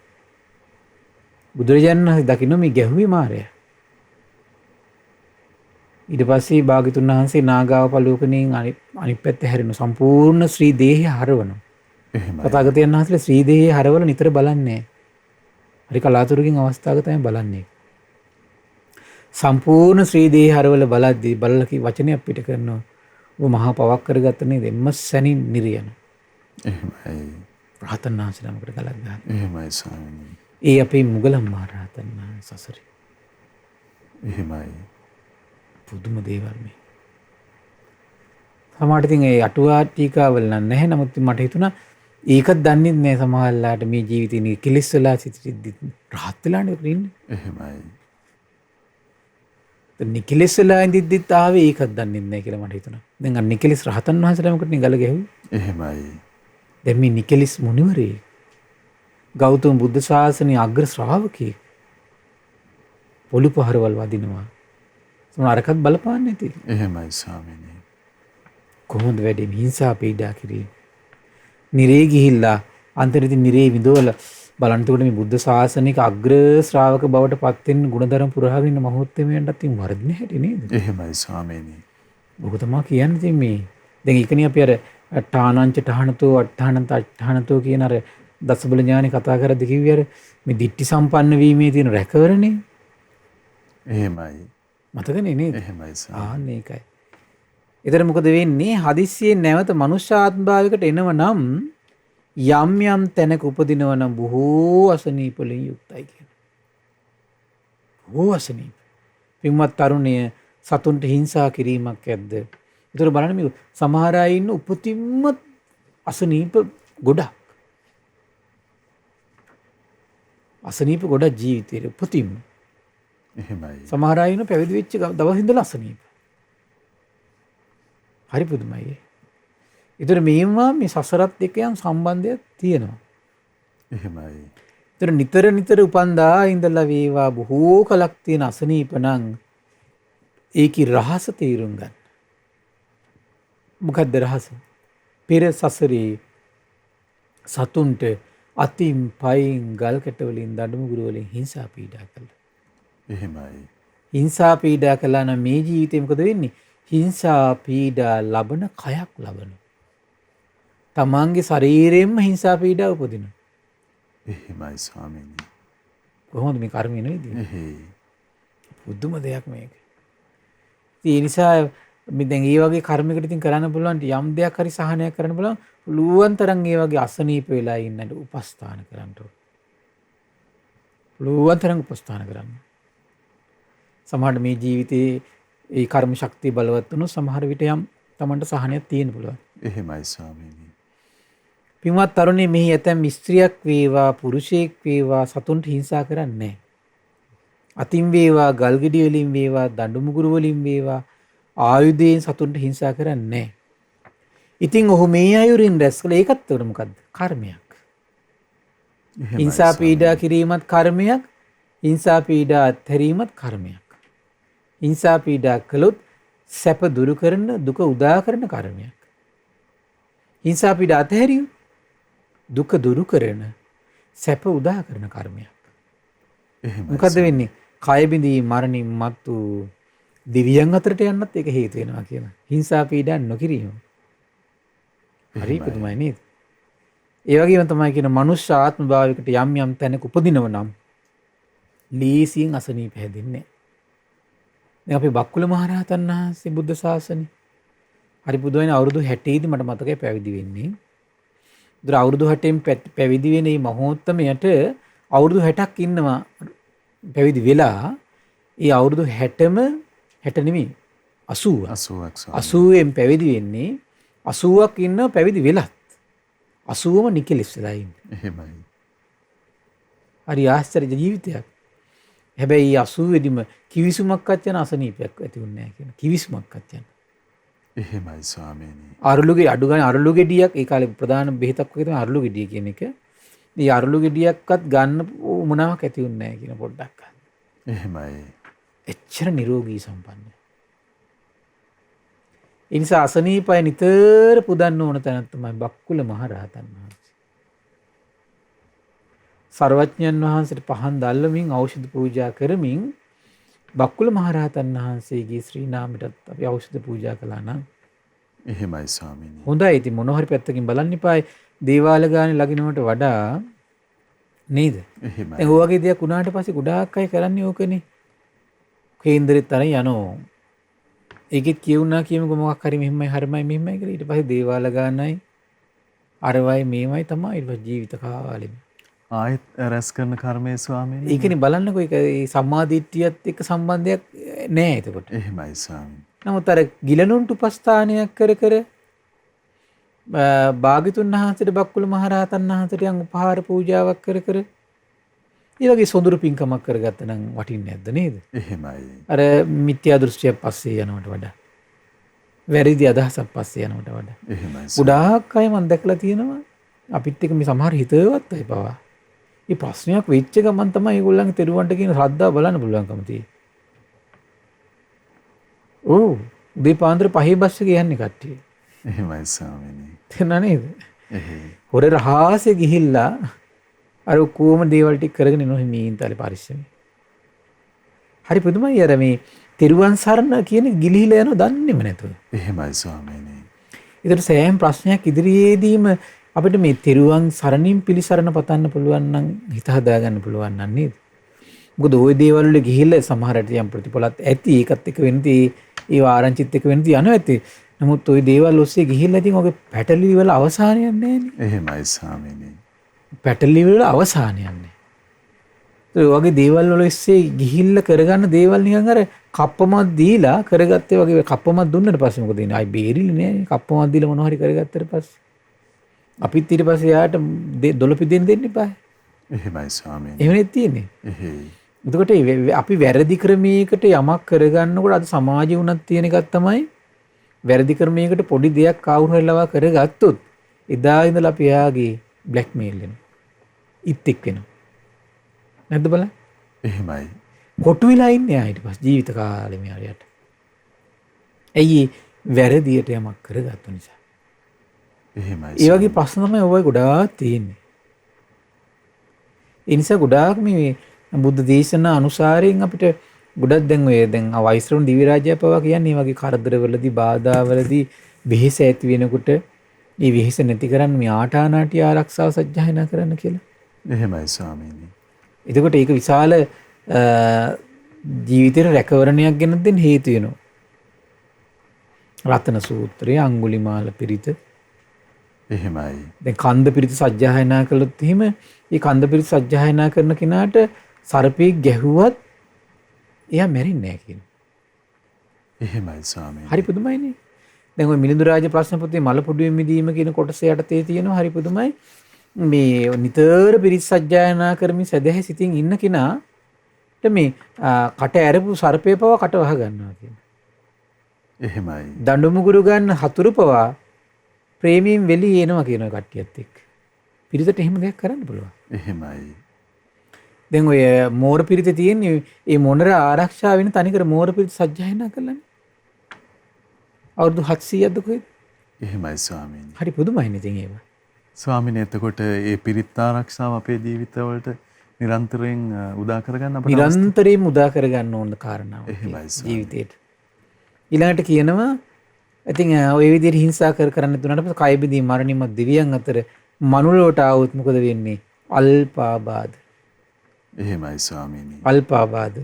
බුදුරජාණන් වහන්සේ දකින්න මේ ගැහුවේ මාරයා. ඊට පස්සේ භාග්‍යතුන් වහන්සේ නාගාව පලෝකණයෙන් අනිත් පැත්ත හැරෙන සම්පූර්ණ ශ්‍රී දේහය හරවනවා. එහෙමයි. තථාගතයන් වහන්සේ ශ්‍රී දේහය හරවල නිතර බලන්නේ. හරි කලාතුරකින් අවස්ථාවක තමයි බලන්නේ. සම්පූර්ණ ශ්‍රී දේහය හරවල බලද්දී බලලකි වචනයක් පිට කරනවා. ඔබ මහා පවක් කරගත්ත නේද? එම්මසැනින් නිරියන. එහෙමයි. රහතන් වහන්සේ නමකට ගලක් ගහන. එහෙමයි ස්වාමීනි. ඒ අපේ මුගලන් මහ රහතන් වහන්සේ සසරේ. එහෙමයි. පුදුම දේවල් මේ. සමහරට ඉතින් ඒ අටුවා ටීකාවල නැහැ. නමුත් මට හිතුණා ඒකත් දන්නේ නැහැ සමහරලාට මේ ජීවිතේ කිලිස් වෙලා සිටිද්දි රහත් වෙලානේ ඉන්නේ. එහෙමයි. දැන් නිකලස් වෙලා ඉඳිද්දිත් ආවේ ඒකත් දන්නේ නැහැ කියලා මට හිතුණා. දැන් අර නිකලස් රහතන් වහන්සේලා මොකටද ගල ගැහුවේ? එහෙමයි. දැන් මේ නිකලස් මුනිවරේ ගෞතම බුද්ධ ශාසනයේ අග්‍ර ශ්‍රාවකයෙක් පොළු පහරවල් වදිනවා. අරකත් බලපාන්නේ නැති. එහෙමයි ස්වාමීනි. කොහොමද වැඩි හිංසා පීඩා කිරීම. නිරේ ගිහිල්ලා අන්තිමට නිරේ විඳවල බලන්නකොට මේ බුද්ධ ශාසනික අග්‍ර ශ්‍රාවක බවට පත් වෙන්න ගුණධර්ම පුරාගෙන ඉන්න මහෝත්තමයන්ට තින් වර්ධන හැටි නේද? එහෙමයි ස්වාමීනි. ඔබ තමයි කියන්නේ ඉතින් මේ දැන් ඒකනේ අපි අර ඨානංච ඨානතෝ අට්ඨානන්ත අට්ඨානතෝ කියන අර දසබල ඥානෙ කතා කරද්දී කිව්වේ අර මේ ditthi සම්පන්න වීමේ තියෙන රැකවරනේ. එහෙමයි. මතකනේ නේද? එහෙමයි ආන්න ඒකයි. ඒතර මොකද වෙන්නේ? හදිස්සියෙන් නැවත මනුෂ්‍යාත්ම භාවයකට එනව නම් යම් යම් තැනක උපදිනව නම් බොහෝ අසනීප වලින් යුක්තයි කියන. බොහෝ අසනීප. පින්වත් තරුණය සතුන්ට හිංසා කිරීමක් ඇද්ද? ඒතර බලන්න මේ සමහර අය ඉන්න උපතින්ම අසනීප ගොඩක්. අසනීප ගොඩක් ජීවිතේ උපතින්ම. එහෙමයි. සමහර අය ඉන්න පැවිදි වෙච්ච දවස් ඉඳලා අසනීප. හරි පුදුමයි. ඒතර මේවා මේ සසරත් එක්ක යම් සම්බන්ධයක් තියෙනවා. එහෙමයි. ඒතර නිතර නිතර උපන්දා ඉඳලා වේවා බොහෝ කලක් තියෙන අසනීප නම් ඒකේ රහස තේරුම් ගන්න. මොකද්ද රහස? පෙර සසරේ සතුන්ට අතින් පයින් ගල් කැට වලින් දඬුමුගුරු වලින් හිංසා පීඩා කළා. එහෙමයි. හිංසා පීඩා කළා නම් මේ ජීවිතේ මොකද වෙන්නේ? හිංසා පීඩා ලබන කයක් ලබන. තමන්ගේ ශරීරයෙන්ම හිංසා පීඩා උපදිනවා. එහෙමයි ස්වාමීනි. කොහොමද මේ කර්මය නෙවෙයි? එහෙයි. පුදුම දෙයක් මේක. ඒ නිසා මේ දැන් මේ වගේ කර්මයකට ඉතින් කරන්න පුළුවන් යම් දෙයක් හරි සහනයක් කරන්න පුළුවන් තරම් ඒ වගේ අසනීප වෙලා ඉන්නට උපස්ථාන කරන්න ඕන. පුළුවන් තරම් උපස්ථාන කරන්න. සමහරවිට මේ ජීවිතේ ඒ කර්ම ශක්තිය බලවත් වුණොත් සමහර විට යම් Tamanට සහනයක් තියෙන්න පුළුවන්. එහෙමයි ස්වාමීනි. පින්වත් තරුණේ මෙහි ඇතැම් ස්ත්‍රියක් වේවා පුරුෂයෙක් වේවා සතුන්ට හිංසා කරන්නේ නැහැ. අතින් වේවා ගල්ගෙඩි වලින් වේවා දඬු මුගුරු වලින් වේවා ආයුධයෙන් සතුන්ට හිංසා කරන්නේ නැහැ. ඉතින් ඔහු මේ අයුරින් රැස් කළ ඒකත් උඩ මොකද්ද? කර්මයක්. හිංසා පීඩා කිරීමත් කර්මයක්. හිංසා පීඩා අත්හැරීමත් කර්මයක්. හිංසා පීඩා කළොත් සැප දුරු කරන දුක උදා කරන කර්මයක්. හිංසා පීඩා අත්හැරියොත් දුක දුරු කරන සැප උදා කරන කර්මයක්. මොකද වෙන්නේ? කය බිඳී මරණින් මතු දිව්‍යයන් අතරට යන්නත් ඒක හේතු වෙනවා කියන. හිංසා පීඩා නොකිරීම. හරි පුදුමයි නේද? ඒ වගේම තමයි කියන මනුෂ්‍ය ආත්ම භාවයකට යම් යම් තැනක උපදිනව නම් ලීසියෙන් අසනීප හැදෙන්නේ. දැන් අපි බක්කුල මහරහතන් වහන්සේ බුද්ධ ශාසනේ හරි පුදුමයි අවුරුදු 60 දී මට මතකයි පැවිදි වෙන්නේ. ඒතර අවුරුදු 60න් පැවිදි වෙන මේ මහෝත්තමයට අවුරුදු 60ක් ඉන්නවා පැවිදි වෙලා. ඒ අවුරුදු 60ම 60 නෙමෙයි 80ක් 80න් පැවිදි වෙන්නේ 80ක් ඉන්න පැවිදි වෙලත් 80ම නිකලස් වෙලා ඉන්නේ. එහෙමයි. හරි ආශ්චර්ය ජීවිතයක්. හැබැයි 80 දිම කිවිසුමක්වත් යන අසනීපයක් ඇති වුණේ නැහැ කියන කිවිසුමක්වත් යන. එහෙමයි ස්වාමීනි. අරලුගේ අඩු ගන්න අරලු ගෙඩියක් ඒ කාලේ ප්‍රධාන බෙහෙතක් වගේ තමයි අරලු ගෙඩිය කියන එක. මේ අරලු ගෙඩියක්වත් ගන්න මොනාවක් ඇති වුණේ නැහැ කියන පොඩ්ඩක්. එහෙමයි. එච්චර නිරෝගී සම්පන්නයි. ඒ නිසා අසනීපය නිතර පුදන්න ඕන තැනක් තමයි බක්කුල මහරහතන් වහන්සේ. සර්වඥයන් වහන්සේට පහන් දැල්වමින් ඖෂධ පූජා කරමින් බක්කුල මහරහතන් වහන්සේගේ ශ්‍රී නාමයටත් අපි ඖෂධ පූජා කළා නම් එහෙමයි ස්වාමීනි. හොඳයි. ඉතින් මොන හරි පැත්තකින් බලන්න ඉපායි දේවාල ගානේ ලගිනවට වඩා නේද? එහෙමයි. දැන් ඔය වගේ දෙයක් වුණාට පස්සේ ගොඩාක් අය කරන්නේ ඕකනේ. කේන්දරෙත් අර යනෝ. ඒකෙත් කියුණා කියමුකෝ මොකක් හරි මෙහෙමයි හරිමයි මෙහෙමයි කියලා. ඊට පස්සේ දේවාල ගානයි අරවයි මේවයි තමයි ඊට පස්සේ ජීවිත කාලෙම. ආයෙත් රැස් කරන කර්මයේ ස්වාමීනි. ඒකනේ බලන්නකෝ ඒක ඒ සම්මාදිට්ඨියත් එක්ක සම්බන්ධයක් නැහැ එතකොට. එහෙමයි ස්වාමීනි. නමුත් අර ගිලනුන්ට උපස්ථානයක් කර කර භාග්‍යතුන් වහන්සේට බක්කුල මහරහතන් වහන්සේට යම් උපහාර පූජාවක් කර කර ඒ වගේ සොඳුරු පින්කමක් කරගත්ත නම් වටින්නේ නැද්ද නේද? එහෙමයි. අර මිත්‍යා දෘෂ්ටියක් පස්සේ යනවට වඩා වැරදි අදහසක් පස්සේ යනවට වඩා. එහෙමයි. ගොඩාක් අය මම දැකලා තියෙනවා අපිත් එක්ක මේ සමහර හිතවත් අය පවා. මේ ප්‍රශ්නයක් වෙච්ච ගමන් තමයි ඒගොල්ලන්ගේ තෙරුවන්ට කියන ශ්‍රද්ධාව බලන්න පුළුවන්කම තියෙන්නේ. ඔව් උදේ පාන්දර 5 බස් එකේ යන්නේ කට්ටිය. එහෙමයි ස්වාමීනි. තේරුණා නේද? එහෙයි. හොර රහාසේ ගිහිල්ලා අර කොහොම දේවල් ටික කරගෙන එනවා මේ ඉන්තාලේ පරිස්සමෙන්. හරි පුදුමයි අර මේ තෙරුවන් සරණ කියන ගිලිහිලා යනවා දන්නේම නැතුව. එහෙමයි ස්වාමීනි. ඒතර සෑම ප්‍රශ්නයක් ඉදිරියේදීම අපිට මේ තෙරුවන් සරණින් පිළිසරණ පතන්න පුළුවන් නම් හිත හදාගන්න පුළුවන් නම් නේද? මොකද ওই දේවල් වල ගිහිල්ලා සමහරට යම් ප්‍රතිඵලත් ඇති ඒකත් එක්ක වෙනදී ඒ ආරංචිත් එක්ක වෙනදී යනවා ඇති. නමුත් ওই දේවල් ඔස්සේ ගිහිල්ලා ඉතින් ඔගේ පැටලි වල අවසානයක් නැහැ නේ. එහෙමයි ස්වාමීනි. පැටලි වල අවසානයක් නැහැ. ඒ වගේ දේවල් වල ඉස්සේ ගිහිල්ලා කරගන්න දේවල් නිකන් අර කප්පමක් දීලා කරගත්තේ වගේ කප්පමක් දුන්නට පස්සේ මොකද වෙන්නේ? ආයි බේරිලි නෑ. කප්පමක් දීලා මොනවා හරි කරගත්තට පස්සේ. අපිත් ඊට පස්සේ යාට දොළපි දෙන්න එපා. එහෙමයි ස්වාමීනි. එහෙමනේ තියෙන්නේ. එහෙයි. එතකොට අපි වැරදි ක්‍රමයකට යමක් කරගන්නකොට අද සමාජයේ උනත් තියෙන එකක් තමයි වැරදි ක්‍රමයකට පොඩි දෙයක් කවුරු හරි ලවා කරගත්තොත් එදා ඉඳලා අපි එයාගේ බ්ලැක්මේල් වෙනවා. ඉත්තික් වෙනවා. නැද්ද බලන්න? එහෙමයි. කොටු වෙලා ඉන්නේ ආ ඊට පස්සේ ජීවිත කාලෙම යාට. ඇයි වැරදියට යමක් කරගත්ත නිසා. එහෙමයි. ඒ වගේ ප්‍රශ්න තමයි ඔය ගොඩාක් තියෙන්නේ. ඒ නිසා ගොඩාක් මේ බුද්ධ දේශනා අනුසාරයෙන් අපිට ගොඩක් දැන් වෛශ්‍රවණ දිව්‍ය රාජ්‍යය පවා කියන්නේ මේ වගේ කරදරවලදී බාධාවලදී වෙහෙස ඇති වෙනකොට මේ වෙහෙස නැති කරන්න මේ ආටානාටි ආරක්ෂාව සජ්ජායනා කරන්න කියලා. එහෙමයි ස්වාමීනි. එතකොට ඒක විශාල ජීවිතේට රැකවරණයක් ගෙන දෙන්න හේතු වෙනවා. රතන සූත්‍රය, අඟුලිමාල පිරිත. එහෙමයි. දැන් කන්ද පිරිත සජ්ජායනා කළොත් එහෙම මේ කන්ද පිරිත සජ්ජායනා කරන කෙනාට සර්පෙක් ගැහුවත් එයා මැරෙන්නේ නැහැ කියන. එහෙමයි ස්වාමීනි. හරි පුදුමයිනේ. දැන් ওই මිලිඳු රාජ ප්‍රශ්න පොතේ මල පොඩුවේ මිදීම කියන කොටස යටතේ තියෙනවා හරි පුදුමයි. මේ නිතර පිරිත් සජ්ජායනා කරමින් සදහැ සිතින් ඉන්න කෙනාට මේ කට ඇරපු සර්පේ පවා කට වහ ගන්නවා කියන. එහෙමයි. දඬු මුගුරු ගන්න හතුරු පවා ප්‍රේමයෙන් වෙලී එනවා කියන කට්ටියත් එක්ක. පිරිතට එහෙම දෙයක් කරන්න පුළුවන්. එහෙමයි. දැන් ඔය මෝර පිරිතේ තියෙන්නේ මේ මොනර ආරක්ෂා වෙන තනිකර මෝර පිරිත සජ්ජායනා කළානේ. අවුරුදු 700ක්ද කොහෙද? එහෙමයි ස්වාමීනි. හරි පුදුමයිනේ ඉතින් ඒව. ස්වාමීනි එතකොට මේ පිරිත් ආරක්ෂාව අපේ ජීවිතවලට නිරන්තරයෙන් උදා කරගන්න අපිට නිරන්තරයෙන් උදා කරගන්න ඕන කාරණාවක් එහෙමයි ජීවිතේට. ඊළඟට කියනවා ඉතින් ඔය විදිහට හිංසා කරන්න දුන්නාට පස්සේ කය බිඳී මරණින්ම දිව්‍යයන් අතර මනුලොවට ආවොත් මොකද වෙන්නේ? අල්පාබාධ. එහෙමයි ස්වාමීනි. අල්පාබාධ.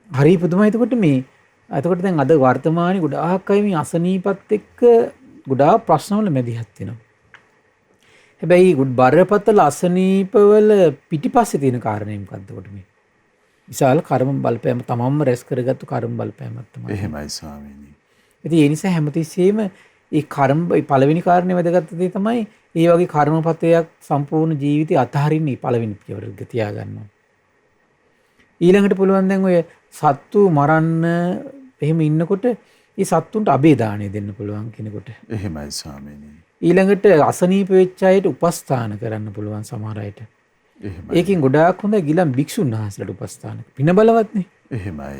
හරි පුදුමයි. එතකොට දැන් අද වර්තමානයේ ගොඩාක් අය මේ අසනීපත් එක්ක ගොඩාක් ප්‍රශ්නවල මැදිහත් වෙනවා. හැබැයි බරපතල අසනීපවල පිටිපස්සේ තියෙන කාරණේ මොකද්ද කොට මේ? විශාල කර්ම බලපෑම තමන්ම රැස් කරගත්තු කර්ම බලපෑමක් තමයි. එහෙමයි ස්වාමීනි. ඉතින් ඒ නිසා හැමතිස්සෙම ඒ පළවෙනි කාරණේ වැදගත් දේ තමයි ඒ වගේ කර්මපතයක් සම්පූර්ණ ජීවිතය අතහරින්න පළවෙනි පියවර තියාගන්නවා. ඊළඟට පුළුවන් දැන් ඔය සත්තු මරන්න එහෙම ඉන්නකොට ඒ සත්තුන්ට අබේ දාණය දෙන්න පුළුවන් කෙනෙකුට. එහෙමයි ස්වාමීනි. ඊළඟට අසනීප වෙච්ච අයට උපස්ථාන කරන්න පුළුවන් සමහර අයට. එහෙමයි. ඒකෙන් ගොඩාක් හොඳ ගිලන් භික්ෂුන් වහන්සේලාට උපස්ථාන. පින බලවත්නේ. එහෙමයි.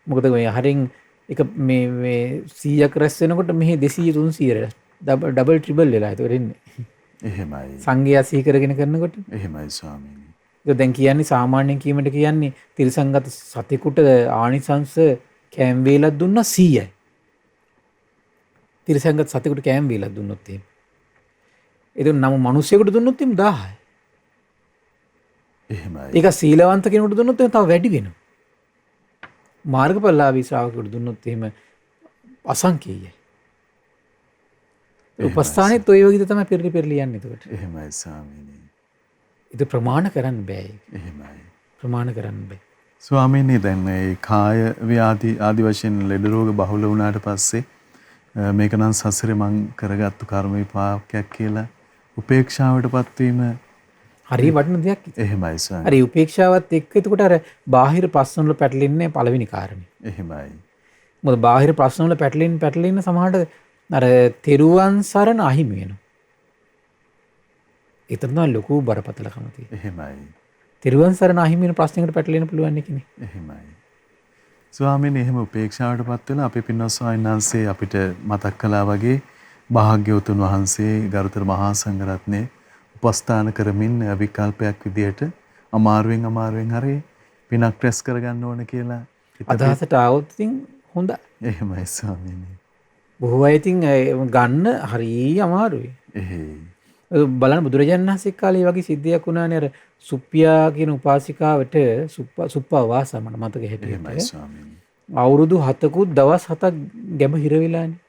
මොකද මේ හරින් එක මේ 100ක් රැස් වෙනකොට මෙහි 200 300 ඩබල් ට්‍රිබල් වෙලා ඒක වෙන්නේ. එහෙමයි. සංඝයා සිහි කරගෙන කරනකොට. එහෙමයි ස්වාමීනි. ඒක දැන් කියන්නේ සාමාන්‍යයෙන් කීමට කියන්නේ තිරසංගත සතෙකුට ආනිසංස කෑම් වේලක් දුන්නා 100යි. තිරසංගත සතෙකුට කෑම් වේලක් දුන්නොත් එහෙම. ඒක නම් මිනිස්සුෙකුට දුන්නොත් එහෙම 1000යි. එහෙමයි. ඒක සීලවන්ත කෙනෙකුට දුන්නොත් එහෙම තව වැඩි වෙනවා. මාර්ගඵලලාභී ශ්‍රාවකයෙකුට දුන්නොත් එහෙම අසංකේයයි. උපස්ථානෙත් ඔය වගේ තමයි පෙරලි යන්නේ එතකොට. එහෙමයි ස්වාමීනි. ඒක ප්‍රමාණ කරන්න බෑ. එහෙමයි. ප්‍රමාණ කරන්න බෑ. ස්වාමීනි දැන් මේ කාය ව්‍යාධි ආදි වශයෙන් ලෙඩ රෝග බහුල වුණාට පස්සේ මේක නම් සසරේ මං කරගත්තු කර්ම විපාකයක් කියලා උපේක්ෂාවටපත් වීම හරි වටින දෙයක්. එහෙමයි ස්වාමීනි. හරි උපේක්ෂාවත් එක්ක එතකොට අර බාහිර ප්‍රශ්න වල පැටලෙන්නේ පළවෙනි කාරණේ. එහෙමයි. මොකද බාහිර ප්‍රශ්න වල පැටලෙන්න සමහරට අර තෙරුවන් සරණ අහිමි වෙනවා. ඒතර තමයි ලොකු බරපතලකම තියෙන්නේ. එහෙමයි. තෙරුවන් සරණ අහිමි වෙන ප්‍රශ්නයකට පැටලෙන්න පුළුවන් නේ. එහෙමයි. ස්වාමීනි එහෙම උපේක්ෂාවටපත් වෙලා අපේ පින්වත් ස්වාමීන් වහන්සේ අපිට මතක් කළා වගේ භාග්‍යවතුන් වහන්සේ ගරුතර මහා සංඝරත්නයේ උපස්ථාන කරමින් විකල්පයක් විදියට අමාරුවෙන් හරි පිනක් රැස් කරගන්න ඕන කියලා අදහසට ආවොත් ඉතින් හොඳයි. එහෙමයි ස්වාමීනි. බොහෝ අය ඉතින් ගන්න හරිය අමාරුයි. එහෙයි. බලන්න බුදුරජාණන් වහන්සේ කාලේ වගේ සිද්ධියක් වුණානේ අර සුප්පියා කියන උපාසිකාවට සුප්පා වාස මට මතක එහෙමයි හිටියේ. ස්වාමීනි. අවුරුදු 7කුත් දවස් 7ක් ගැඹ හිර වෙලානේ.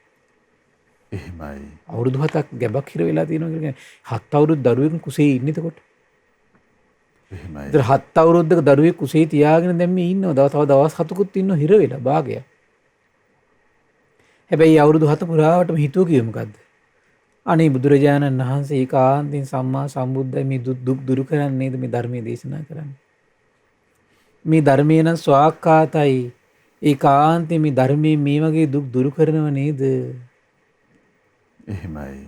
එහෙමයි. අවුරුදු 7ක් ගැබක් හිර වෙලා තියෙනවා කියන්නේ 7 අවුරුදු දරුවෙක් කුසේ ඉන්නේ එතකොට. එහෙමයි. ඒතර 7 අවුරුද්දක දරුවෙක් කුසේ තියාගෙන දැන් මේ ඉන්නවා. තව දවස් 7කුත් ඉන්නවා හිර වෙලා භාගය. හැබැයි අවුරුදු 7 පුරාවටම හිතුව කිව්වේ මොකද්ද? අනේ බුදුරජාණන් වහන්සේ ඒකාන්තයෙන් සම්මා සම්බුද්දයි මේ දුක් දුරු කරන්නේ නේද මේ ධර්මයේ දේශනා කරන්නේ. මේ ධර්මය නම් ස්වාක්කාතයි. ඒකාන්තයෙන් මේ ධර්මයේ මේ වගේ දුක් දුරු කරනව නේද? එහෙමයි.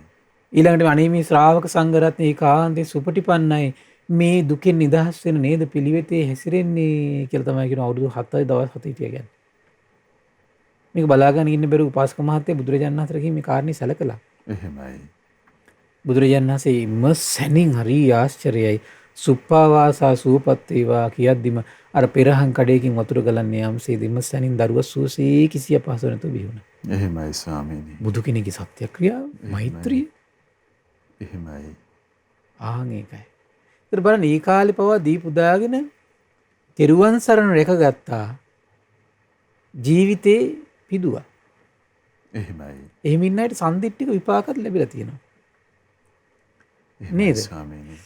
ඊළඟට අනේ මේ ශ්‍රාවක සංඝ රත්නය ඒකාන්තයෙන් සුපටිපන්නයි. මේ දුකෙන් නිදහස් වෙන නේද පිළිවෙතේ හැසිරෙන්නේ කියලා තමයි කියන අවුරුදු 7 දවස් 7 හිටියා කියන්නේ. මේක බලාගෙන ඉන්න බැරුව උපාසක මහත්තයා බුදුරජාණන් වහන්සේට මේ කාරණේ සැලකලා. එහෙමයි. බුදුරජාණන් වහන්සේ මසැනින් හරි ආශ්චර්යයි. සුප්පාවාසා සූපත් වේවා කියද්දිම අර පෙරහන් කඩේකින් වතුර ගලන්නේ යම්සේ දෙමසැනින් දරුවා සුවසේ කිසි අපහසු නැතුව බිහුණා. එහෙමයි ස්වාමීනි. බුදු කෙනෙක්ගේ සත්‍යක්‍රියාව මෛත්‍රිය එහෙමයි. ආන් ඒකයි. ඒතර බලන්න ඒ කාලේ පවා දීපු දාගෙන තෙරුවන් සරණ රැකගත්තා. ජීවිතේ පිදුවා. එහෙමයි. එහෙම ඉන්න අයට සම්දිට්ඨික විපාකත් ලැබිලා තියෙනවා. එහෙමයි නේද? ස්වාමීනි.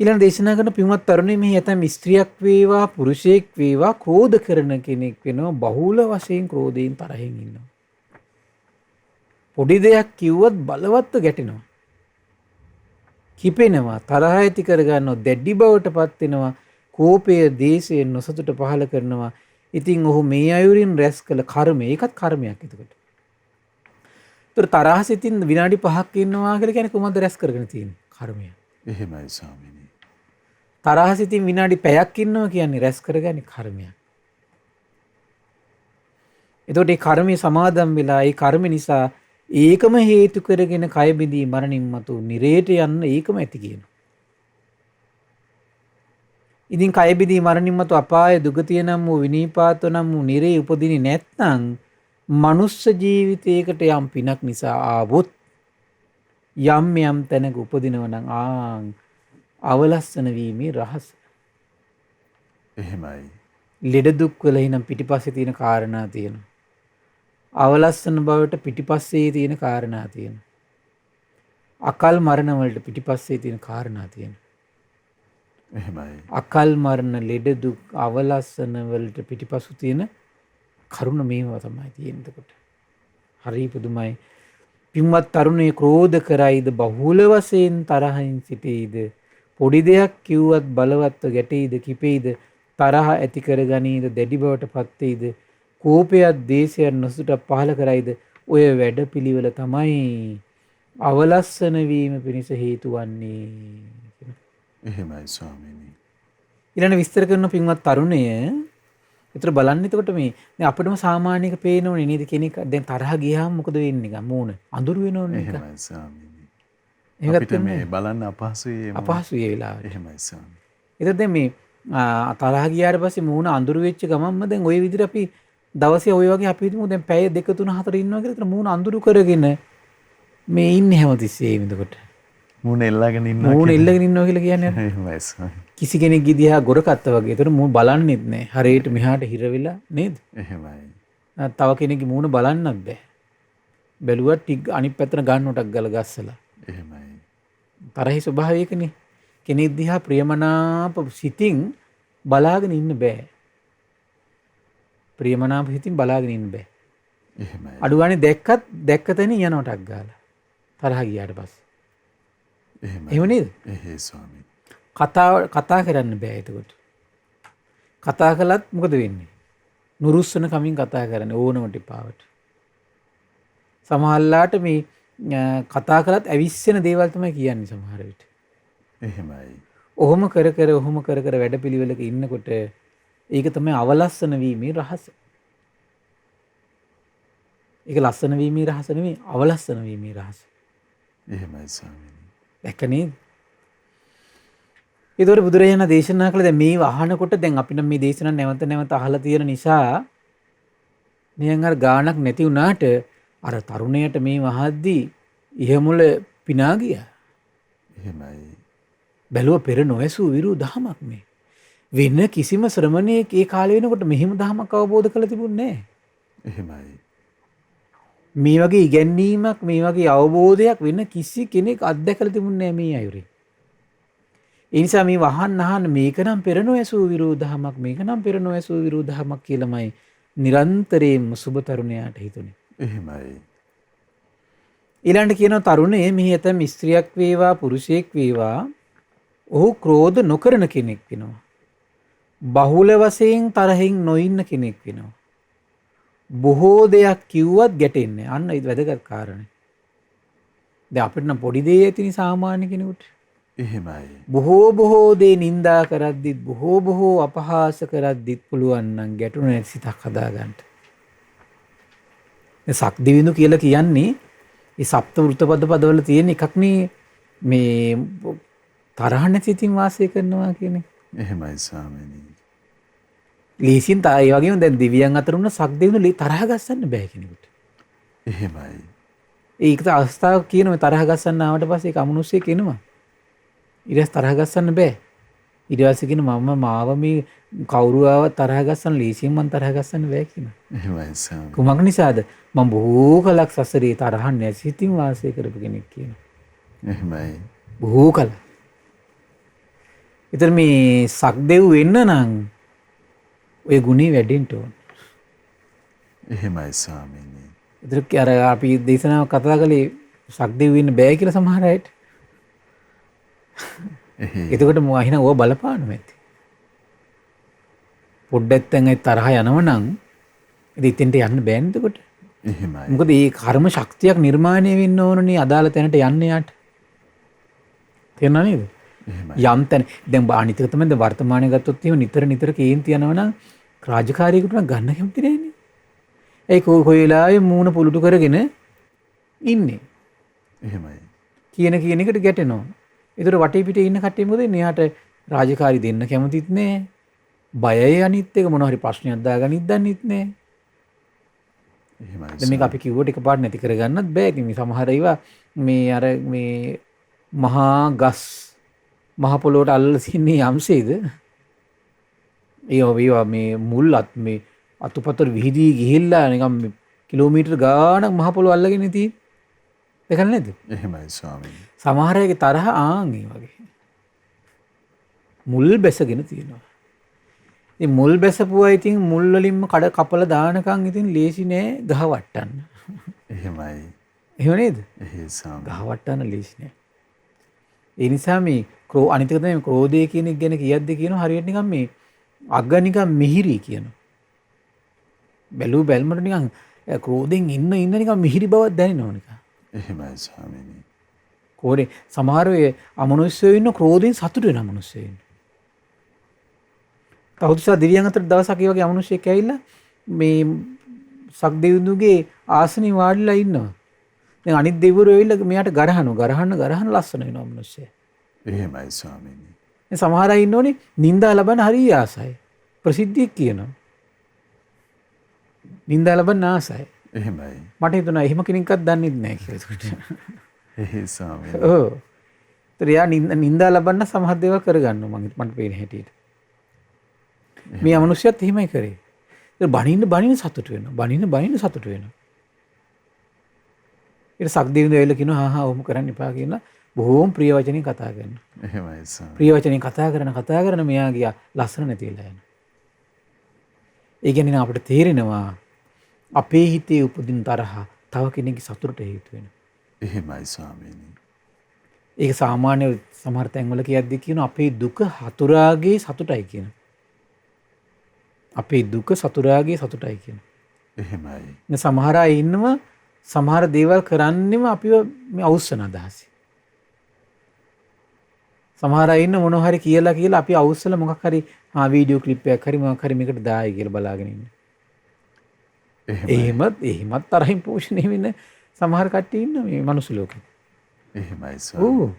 ඊළඟ දේශනා කරන පින්වත් තරුණිය මෙහි ඇතැම් ස්ත්‍රියක් වේවා පුරුෂයෙක් වේවා ක්‍රෝධ කරන කෙනෙක් වෙනවා බහුල වශයෙන් ක්‍රෝධයෙන් තරහින් ඉන්නවා. පොඩි දෙයක් කිව්වොත් බලවත්ව ගැටෙනවා. කිපෙනවා තරහ ඇති කරගන්නවා දැඩි බවට පත් වෙනවා කෝපය දේශය නොසතුට පහල කරනවා. ඉතින් ඔහු මේ අයුරින් රැස් කළ කර්මය ඒකත් කර්මයක් එතකොට. ඒතර තරහ සිතින් විනාඩි 5ක් ඉන්නවා කියලා කියන්නේ කොහොමද රැස් කරගෙන තියෙන්නේ? කර්මය. එහෙමයි ස්වාමීනි. තරහ සිතින් විනාඩි පැයක් ඉන්නවා කියන්නේ රැස් කරගන්නේ කර්මයක්. එතකොට මේ කර්මයේ සමාදම් වෙලා ඒ කර්ම නිසා ඒකම හේතු කරගෙන කය බිඳී මරණින් මතු නිරේට යන්න ඒකම ඇති කියනවා. ඉතින් කය බිඳී මරණින් මතු අපාය දුගතිය නම් වූ විනීපාත නම් වූ නිරේ උපදින්නේ නැත්නම් මනුස්ස ජීවිතයකට යම් පිනක් නිසා ආවොත් යම් යම් තැනක උපදිනව නම් අවලස්සන වීමේ රහස. එහෙමයි. ලෙඩ දුක් වල එනම් පිටිපස්සේ තියෙන කාරණා තියෙනවා. අවලස්සන බවට පිටිපස්සේ තියෙන කාරණා තියෙනවා. අකල් මරණ වලට පිටිපස්සේ තියෙන කාරණා තියෙනවා. එහෙමයි. අකල් මරණ ලෙඩ දුක් අවලස්සන වලට පිටිපසු තියෙන කරුණ මේවා තමයි තියෙන්නේ. එතකොට හරි පුදුමයි. පින්වත් තරුණේ ක්‍රෝධ කරයිද බහුල වශයෙන් තරහින් සිටීද පොඩි දෙයක් කිව්වත් බලවත්ව ගැටෙයිද කිපෙයිද තරහ ඇති කරගනීද දැඩි බවට පත් වෙයිද කෝපයක් දේශයක් නොසුට පහල කරයිද ඔය වැඩපිළිවෙල තමයි අවලස්සන වීම පිණිස හේතු වන්නේ. එහෙමයි ස්වාමීනි. ඊළඟ විස්තර කරන පින්වත් තරුණය ඒතර බලන්න එතකොට මේ දැන් අපිටම සාමාන්‍යක පේනෝනේ නේද කෙනෙක් දැන් තරහ ගියාම මොකද වෙන්නේ නිකන් මූණ අඳුරු වෙනෝනේ නිකන්. එහෙමයි ස්වාමීනි. එහෙමත් අපිට මේ බලන්න අපහසුයි ඒ අපහසුයි ඒ වෙලාවට. එහෙමයි ස්වාමීනි. ඒතර දැන් මේ තරහ ගියාට පස්සේ මූණ අඳුරු වෙච්ච ගමන්ම දැන් ওই විදිහට අපි දවසේ ওই වගේ අපි හිතමු දැන් පැය 2 3 4 ඉන්නවා කියලා ඒතර මූණ අඳුරු කරගෙන මේ ඉන්නේ හැමතිස්සෙම එතකොට. මූණ එල්ලගෙන ඉන්නවා. මූණ එල්ලගෙන ඉන්නවා කියලා කියන්නේ එහෙමයි ස්වාමීනි. කිසි කෙනෙක් දිහා ගොරකත්ත වගේ. ඒතර මූණ බලන්නෙත් නැහැ. හරියට මෙහාට හිර වෙලා නේද? එහෙමයි. තව කෙනෙක්ගේ මූණ බලන්නත් බෑ. බැලුවත් ටික අනිත් පැත්තට ගන්නටක් ගල ගස්සලා. එහෙමයි. තරහේ ස්වභාවය ඒකනේ. කෙනෙක් දිහා ප්‍රියමනාප සිතින් බලාගෙන ඉන්න බෑ. ප්‍රියමනාප සිතින් බලාගෙන ඉන්න බෑ. එහෙමයි. අඩුවානේ දැක්ක තැන යනටක් ගාලා. තරහ ගියාට පස්සේ. එහෙමයි. එහෙම නේද? එහෙයි ස්වාමීනි. කතා කරන්න බෑ එතකොට. කතා කළත් මොකද වෙන්නේ? නුරුස්සන කමින් කතා කරන්නේ ඕනම ටිපාවට. සමහරලාට මේ කතා කළත් ඇවිස්සෙන දේවල් තමයි කියන්නේ සමහර විට. එහෙමයි. ඔහොම කර කර වැඩපිළිවෙලක ඉන්නකොට ඒක තමයි අවලස්සන වීමේ රහස. ඒක ලස්සන වීමේ රහස නෙමෙයි අවලස්සන වීමේ රහස. එහෙමයි ස්වාමීනි. දැක්ක නේද? ඒතකොට බුදුරජාණන් දේශනා කළ දැන් මේ අහනකොට දැන් අපි නම් මේ දේශනා නැවත නැවත අහලා තියෙන නිසා නිකන් අර ගාණක් නැති වුණාට අර තරුණයට මේ වහද්දී ඉහමුල පිනා ගියා. එහෙමයි. බැලුව පෙර නොඇසූ විරු දහමක් මේ. වෙන කිසිම ශ්‍රමණයෙක් ඒ කාලේ වෙනකොට මෙහිම දහමක් අවබෝධ කරලා තිබුණේ නැහැ. එහෙමයි. මේ වගේ ඉගැන්වීමක් මේ වගේ අවබෝධයක් වෙන කිසි කෙනෙක් අත්දැකලා තිබුණේ නැහැ මේ අයුරින්. ඒ නිසා මේ වහන්න අහන්න මේක නම් පෙර නොඇසූ විරෝධහමක් මේක නම් පෙර නොඇසූ විරෝධහමක් කියලාමයි නිරන්තරයෙන්ම සුබ තරුණයාට හිතුනේ. එහෙමයි. ඊළඟට කියනවා තරුණයේ මෙහි ඇතම් ස්ත්‍රියක් වේවා පුරුෂයෙක් වේවා ඔහු ක්‍රෝධ නොකරන කෙනෙක් වෙනවා. බහුල වශයෙන් තරහින් නොඉන්න කෙනෙක් වෙනවා. බොහෝ දෙයක් කිව්වත් ගැටෙන්නේ. අන්න ඒක වැදගත් කාරණේ. දැන් අපිට නම් පොඩි දේ ඇතිනි සාමාන්‍ය කෙනෙකුට. එහෙමයි. බොහෝ දේ නින්දා කරද්දිත් බොහෝ අපහාස කරද්දිත් පුළුවන් නම් ගැටුණ නැති සිතක් හදාගන්න. මේ සක්දිවිඳු කියලා කියන්නේ මේ සප්ත වෘතපද පදවල තියෙන එකක් නේ මේ තරහ නැති සිතින් වාසය කරනවා කියන්නේ. එහෙමයි ස්වාමීනි. ලීසින් ඒ වගේම දැන් දිව්‍යයන් අතර උන සක්දිවිඳු තරහ ගස්සන්න බෑ කෙනෙකුට. එහෙමයි. ඒකට අවස්ථාවක් කියනවා තරහ ගස්සන්න ආවට පස්සේ ඒක අමනුෂ්‍ය කෙනවා. ඊට තරහ ගස්සන්න බෑ. ඊට පස්සේ කියන මම මාව මේ කවුරු ආව තරහ ගස්සන්න ලීසියෙන් මම තරහ ගස්සන්න බෑ කියනවා. එහෙමයි ස්වාමීනි. කුමක් නිසාද? මම බොහෝ කලක් සසරේ තරහ නැති සිතින් වාසය කරපු කෙනෙක් කියනවා. එහෙමයි. බොහෝ කල. ඊතර මේ සක්දෙව් වෙන්න නම් ඔය ගුණේ වැඩෙන්න ඕන. එහෙමයි ස්වාමීනි. ඊතර අර අපි දේශනාව කතා කළේ සක්දෙව් වෙන්න බෑ කියලා සමහර අයට. එතකොට මම අහින ඕව බලපානවා ඇති. පොඩ්ඩක් දැන් තරහ යනව නම් ඉතින් එතෙන්ට යන්න බෑනේ එතකොට. එහෙමයි. මොකද මේ කර්ම ශක්තියක් නිර්මාණය වෙන්න ඕනනේ අදාළ තැනට යන්න යාට. තේරුණා නේද? එහෙමයි. යම් තැන දැන් අනිත් එක තමයි දැන් වර්තමානයේ ගත්තොත් එහෙම නිතර කේන්ති යනවා නම් රාජකාරියකට නම් ගන්න කැමති නෑනේ. ඒ කොයි වෙලාවෙ මූණ පුලුටු කරගෙන ඉන්නේ. එහෙමයි. කියන එකට ගැටෙනවා. ඒතර වටේ පිටේ ඉන්න කට්ටිය මොකද එන්නේ? යාට රාජකාරි දෙන්න කැමතිත් නෑ. බයයි අනිත් එක මොනවා හරි ප්‍රශ්නයක් දාගනිත් දන්නෙත් නෑ. එහෙමයි. දැන් මේක අපි කිව්වට එකපාරට නැති කරගන්නත් බෑ. මේ සමහර ඒවා මේ අර මේ මහා ගස් මහ පොළොවට අල්ලලා තින්නේ යම්සේද? ඒවා මේ මුල්ලත් මේ අතුපතර විහිදී ගිහිල්ලා නිකම් කිලෝමීටර් ගාණක් මහ පොළොව අල්ලගෙන තියෙන්නේ. ඒකල් නේද? එහෙමයි ස්වාමීනි. සමහර අයගේ තරහ ආන් ඒ වගේ. මුල් බැසගෙන තියෙනවා. ඉතින් මුල් බැසපුවා ඉතින් මුල් වලින්ම කඩ කපලා දානකම් ඉතින් ලේසි නෑ ගහ වට්ටන්න. එහෙමයි. එහෙම නේද? එහෙයි ස්වාමීනි. ගහ වට්ටන්න ලේසි නෑ. ඒ නිසා මේ අනිත් එක තමයි ක්‍රෝධය කියන එක ගැන කියද්දි කියනවා හරියට නිකන් මේ අග නිකන් මිහිරි කියනවා. බැලුමට නිකන් ක්‍රෝධෙන් ඉන්න නිකන් මිහිරි බවක් දැනෙනවා නිකන්. එහෙමයි ස්වාමීනි. කෝරේ සමහර වෙ අමනුෂ්‍යයෝ ඉන්න ක්‍රෝධයෙන් සතුට වෙන අමනුෂ්‍යයෝ ඉන්න. තවුසා දිව්‍යයන් අතර දවසක් ඒ වගේ අමනුෂ්‍යයෙක් ඇවිල්ලා මේ සක්දෙවිඳුගේ ආසනේ වාඩිලා ඉන්නවා. දැන් අනිත් දෙවිවරු ඇවිල්ලා මෙයාට ගරහන ලස්සන වෙනවා අමනුෂ්‍යය. එහෙමයි ස්වාමීනි. දැන් සමහර අය ඉන්නෝනේ නිന്ദා ලබන හරිය ආසයි. ප්‍රසිද්ධියක් කියනවා. නිന്ദා ලබන ආසයි. එහෙමයි. මට හිතුණා එහෙම කෙනෙක්වත් දන්නේ නැහැ කියලා ඒකට. එහෙයි ස්වාමීනි. ඔව්. ඒතර යා නිന്ദා ලබන්න සමහර දේවල් කරගන්නවා මට පේන හැටියට. මේ අමනුෂ්‍යයත් එහෙමයි කරේ. ඒතර බණින්න සතුට වෙනවා. බණින්න සතුට වෙනවා. ඊට සක්දෙවිඳු ඇවිල්ලා කියනවා හා ඔහොම කරන්න එපා කියලා බොහෝම ප්‍රිය වචනෙන් කතා කරනවා. එහෙමයි ස්වාමීනි. ප්‍රිය වචනෙන් කතා කරන මෙයා ගියා ලස්සන නැති වෙලා යනවා. ඒ කියන්නේ අපිට තේරෙනවා අපේ හිතේ උපදින තරහ තව කෙනෙක්ගේ සතුටට හේතු වෙනවා. එහෙමයි ස්වාමීනි. ඒක සාමාන්‍ය සමහර තැන්වල කියද්දි කියනවා අපේ දුක හතුරාගේ සතුටයි කියන. අපේ දුක සතුරාගේ සතුටයි කියන. එහෙමයි. නේ සමහර අය ඉන්නවා සමහර දේවල් කරන්නෙම අපිව මේ අවුස්සන අදහසයි. සමහර අය ඉන්න මොනවා හරි කියලා අපි අවුස්සලා මොකක් හරි වීඩියෝ ක්ලිප් එකක් හරි මොකක් හරි මේකට දායි කියලා බලාගෙන ඉන්න. එහෙමත් තරහින් පෝෂණය වෙන සමහර කට්ටිය ඉන්න මේ මනුස්ස ලෝකෙ. එහෙමයි ස්වාමීනි.